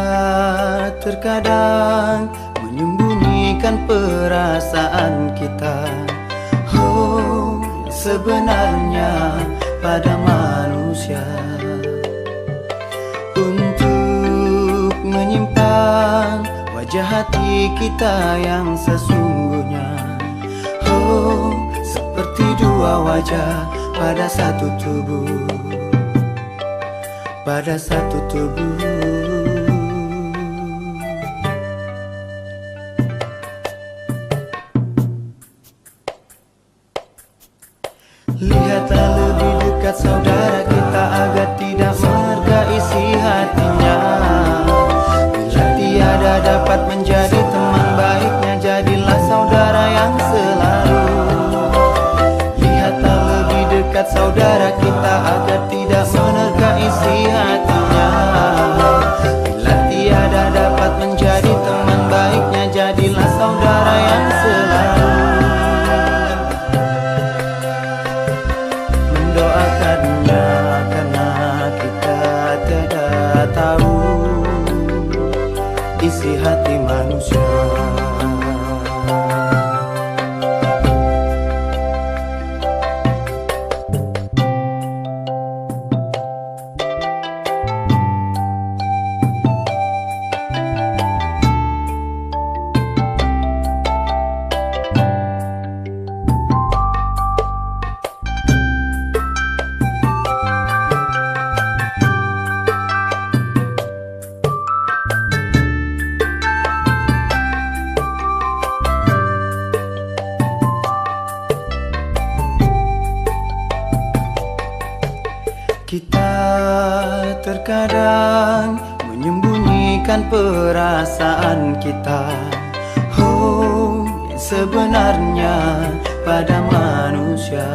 terkadang menyembunyikan perasaan kita. Oh, sebenarnya pada manusia untuk menyimpan wajah hati kita yang sesungguhnya. Oh, seperti dua wajah pada satu tubuh, pada satu tubuh. Lihatlah lebih dekat saudara kita agar tidak menerka isi hatinya. Bila tiada dapat menjadi teman baiknya, jadilah saudara yang selalu. Lihatlah lebih dekat saudara kita agar tidak menerka isi hatinya. Bila tiada dapat menjadi teman baiknya, jadilah saudara yang selalu. Mendoakannya karena kita tiada tahu isi hati manusia. Kita terkadang menyembunyikan perasaan kita. Oh, yang sebenarnya pada manusia,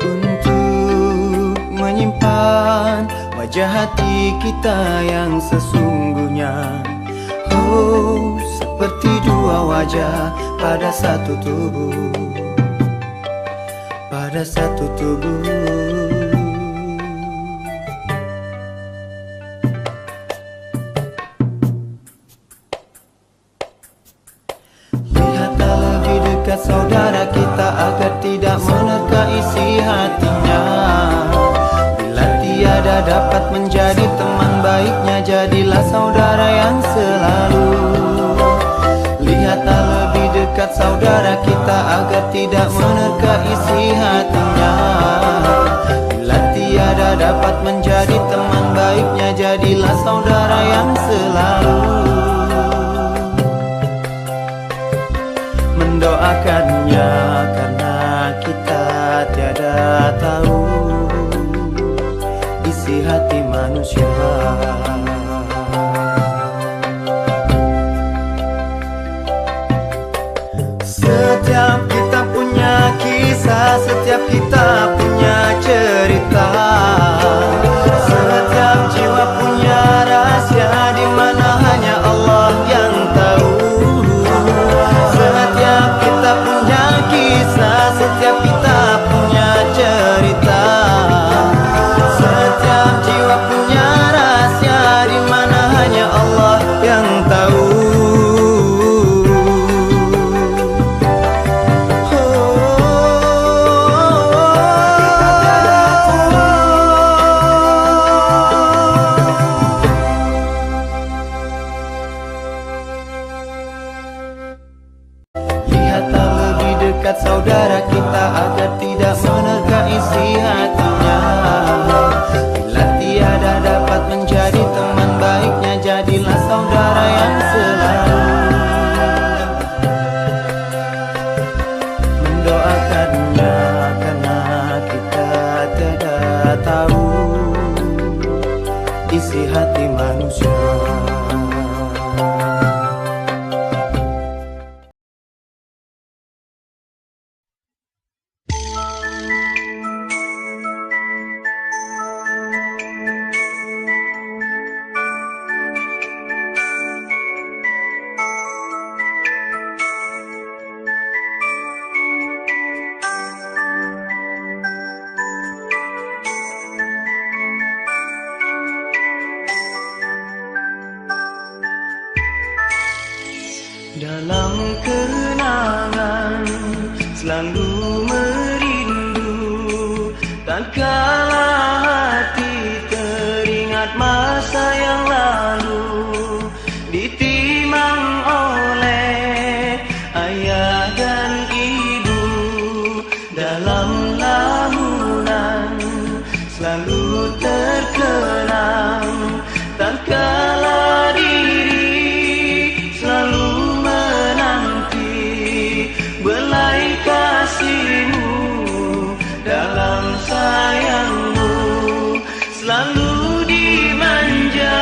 untuk menyimpan wajah hati kita yang sesungguhnya. Oh, seperti dua wajah pada satu tubuh, pada satu tubuh. Lihatlah lebih dekat saudara kita agar tidak menerka isi hatinya. Bila tiada dapat menjadi teman baiknya, jadilah saudara yang selalu. Lihatlah lebih dekat saudara kita agar tidak menerka isi hatinya. Bila tiada dapat menjadi teman baiknya, jadilah saudara yang selalu. Mendoakannya karena kita tiada tahu isi hati manusia. Setiap kita punya kisah, setiap kita punya cerita. Setiap jiwa punya rahasia di mana hanya Allah yang tahu. Setiap kita punya kisah, setiap kita punya cerita. Setiap jiwa punya rahasia di mana hanya Allah yang tahu. Lihatlah lebih dekat saudara kita agar tidak menerka isi hatinya. Bila tiada dapat menjadi teman baiknya, jadilah saudara yang selalu. Mendoakannya karena kita tiada tahu isi hati manusia. Dalam kenangan selalu merindu, tatkala hati teringat masa yang lalu, ditimang oleh ayah dan ibu. Dalam lamunan selalu terkenang, tatkala diri selalu belai kasihmu dalam sayangmu. Selalu dimanja,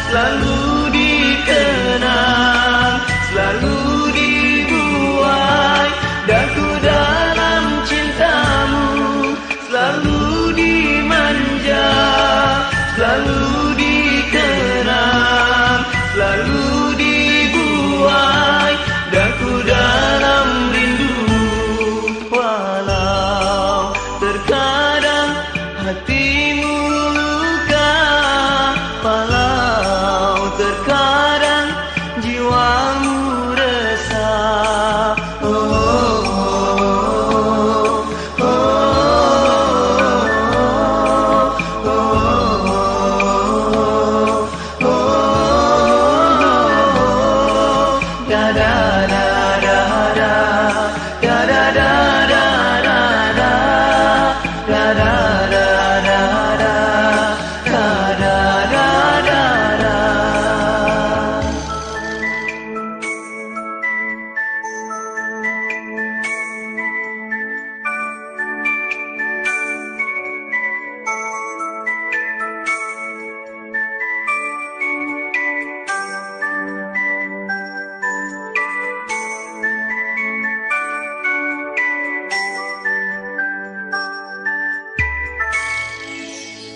selalu dikenang, selalu dibuai daku dalam cintamu. Selalu dimanja,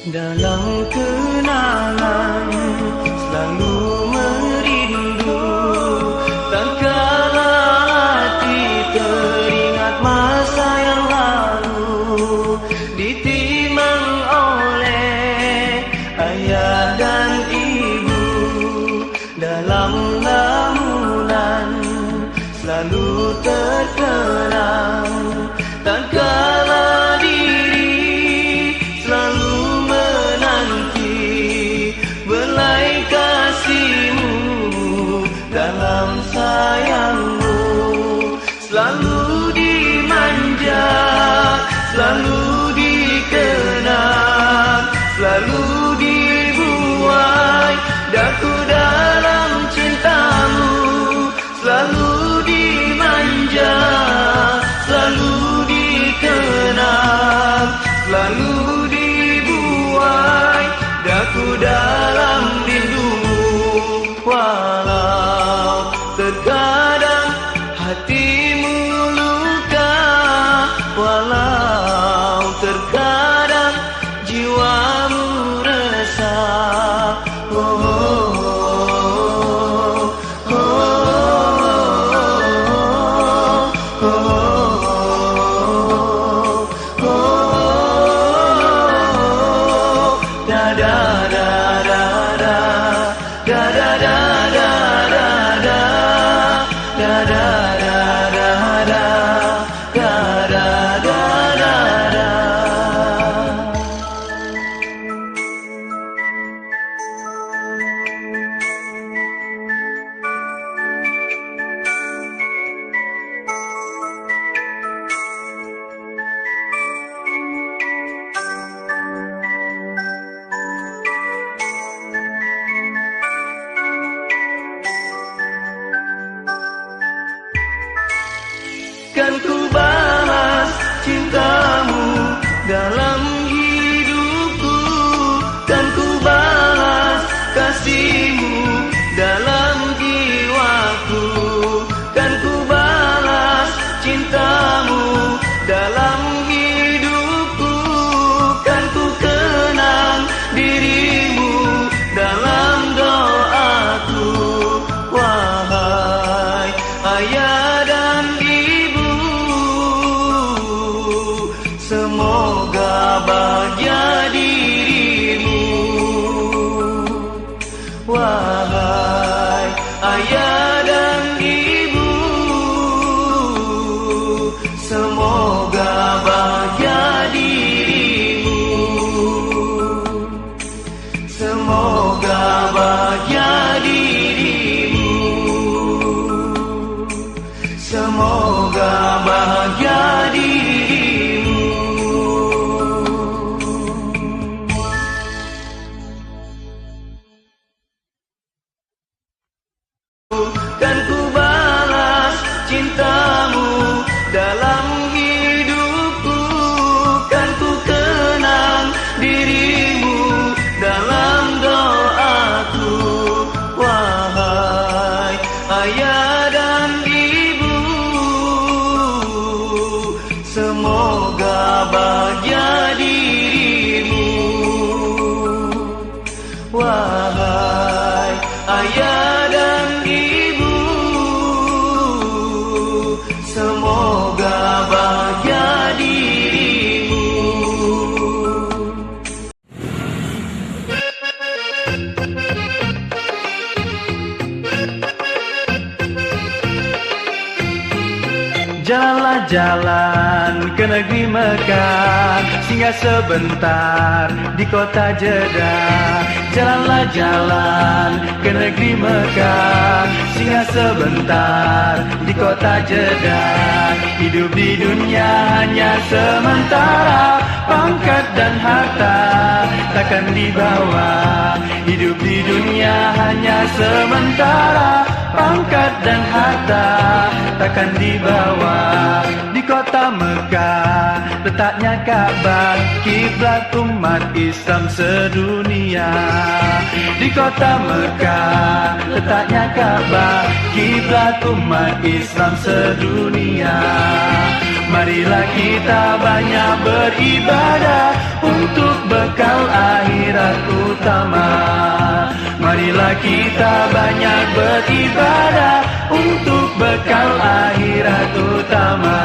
Dalam kenangan selalu merindu, tatkala hati teringat masa yang lalu, ditimang oleh ayah dan ibu. Dalam lamunan selalu terkenang, tatkala diri selalu menanti belai kasihmu dalam sayangmu. Selalu dimanja, selalu dikenang, selalu dibuai daku dalam cintamu. Selalu dimanja, selalu dikenang, selalu dibuai daku dalam rindumu. Walau terkadang hatimu luka, walau terkadang jiwamu resah. Kan ku balas cintamu dalam hidupku, kan ku balas kasihmu dalam jiwaku, kan ku balas cintamu dalam hidupku, kan ku kenang dirimu dalam doaku. Wahai ayah dan ibu, semoga bahagia dirimu. Wahai ayah dan ibu, semoga bahagia dirimu. Semoga bahagia dirimu. Semoga bahagia dirimu. Kan ku balas cintamu dalam hidupku, kan ku kenang dirimu dalam doaku. Wahai ayah dan ibu, semoga bahagia dirimu. Wahai ayah dan ibu, semoga bahagia dirimu. Jalanlah jalan ke negeri Mekah, singgah sebentar di kota Jeddah. Jalanlah jalan ke negeri Mekah, singgah sebentar di kota Jeddah. Hidup di dunia hanya sementara, pangkat dan harta takkan dibawa. Hidup di dunia hanya sementara, pangkat dan harta takkan dibawa. Di kota Mekah letaknya Ka'bah, kiblat umat Islam sedunia. Di kota Mekah letaknya Ka'bah, kiblat umat Islam sedunia. marilah kita banyak beribadah untuk bekal akhirat utama. Marilah kita banyak beribadah untuk bekal akhirat utama.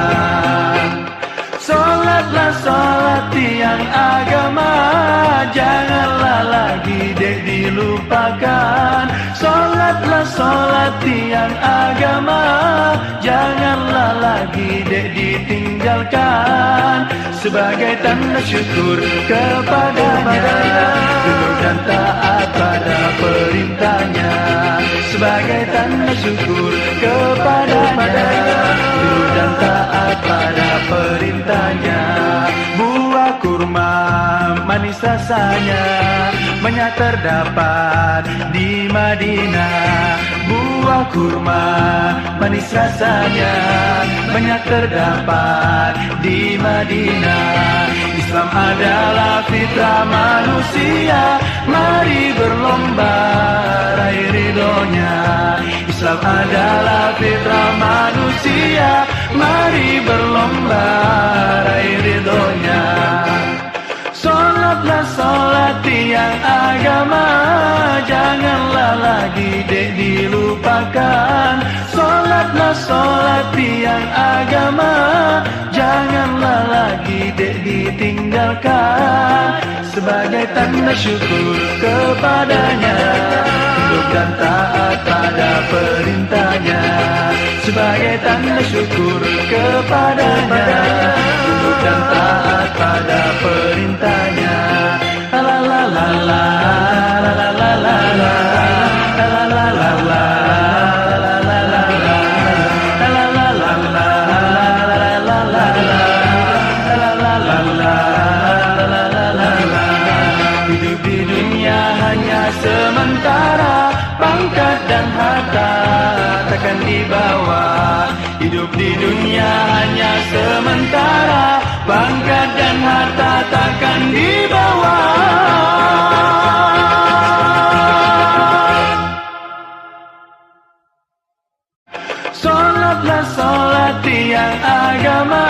Solatlah solat tiang agama, janganlah lagi dek dilupakan. Solatlah solat tiang agama, janganlah lagi dek ditinggalkan. Sebagai tanda syukur kepadanya, tunduk dan taat pada perintahnya. Sebagai tanda syukur kepadanya, tunduk dan taat pada perintahnya. Buah kurma manis rasanya banyak terdapat di Madinah. Buah kurma manis rasanya banyak terdapat di Madinah. Islam adalah fitrah manusia, mari berlomba raih ridhonya. Islam adalah fitrah manusia, mari berlomba raih ridhonya. Solatlah solat tiang agama, janganlah lagi dek dilupakan. Solatlah solat tiang agama, janganlah lagi dek ditinggalkan. Sebagai tanda syukur kepadanya, tunduk dan taat pada perintahnya. Sebagai tanda syukur kepadanya, tunduk dan taat pada perintahnya. La la la la la la la la la la la la la la. Hidup di dunia hanya sementara, pangkat dan harta takkan dibawa. Hidup di dunia hanya sementara, pangkat dan harta takkan dibawa. Solatlah solat tiang agama,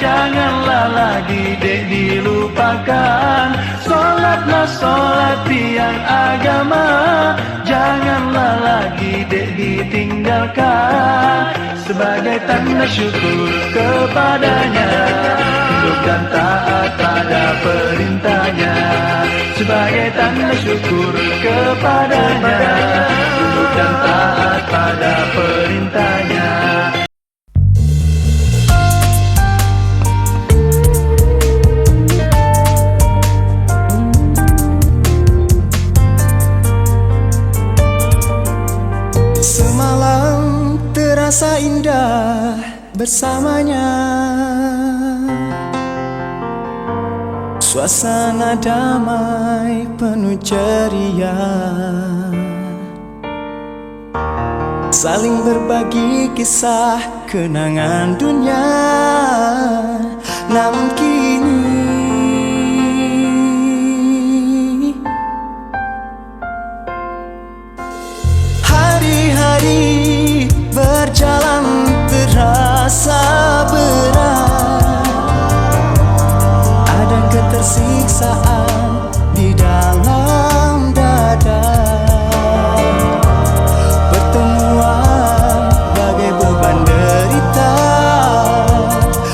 janganlah lagi dek dilupakan. Solatlah solat tiang agama, janganlah lagi dek ditinggalkan. Sebagai tanda syukur kepadanya, tunduk dan taat pada perintahnya. Sebagai tanda syukur kepadanya, tunduk dan taat pada perintahnya. Semalam terasa indah bersamanya, suasana damai penuh ceria, saling berbagi kisah kenangan dunia. Namun kini hari-hari berjalan terasa berat. Ada ketersiksaan di dalam dada. Pertemuan bagai beban derita,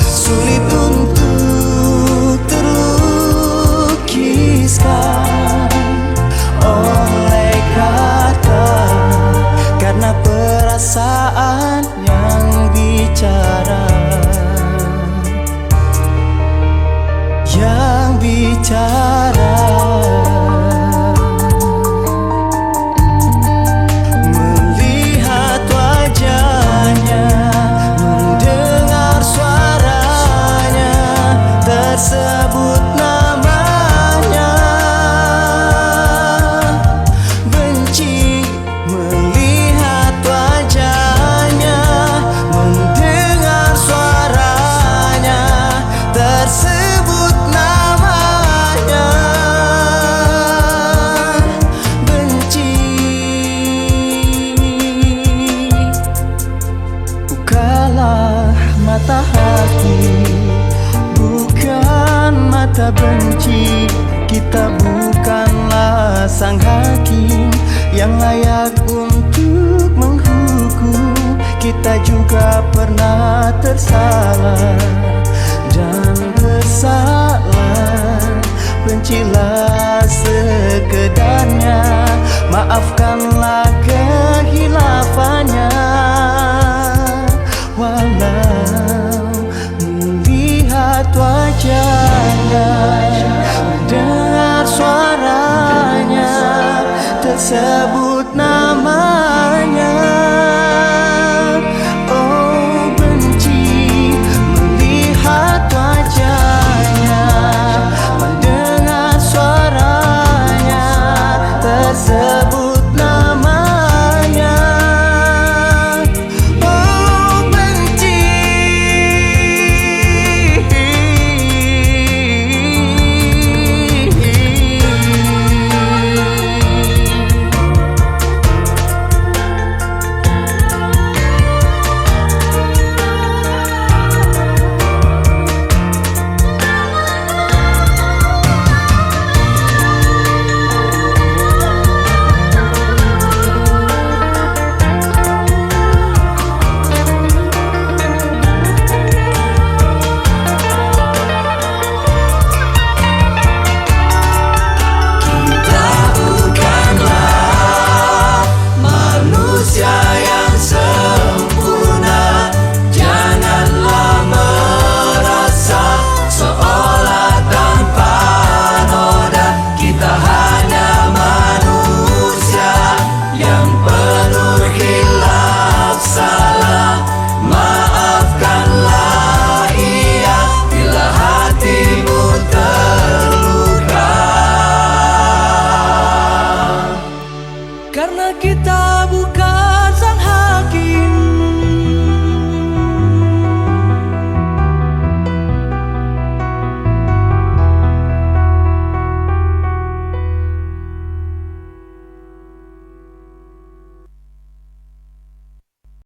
sulit untuk terukiskan oleh kata, karena perasaan yang bicara, yang bicara. Melihat wajahnya, mendengar suaranya, tersebut namanya. Benci melihat wajahnya, mendengar suaranya, tersebut namanya. kita benci, kita bukanlah sang hakim yang layak untuk menghukum. Kita juga pernah tersalah dan bersalah. Bencilah sekedarnya, maafkanlah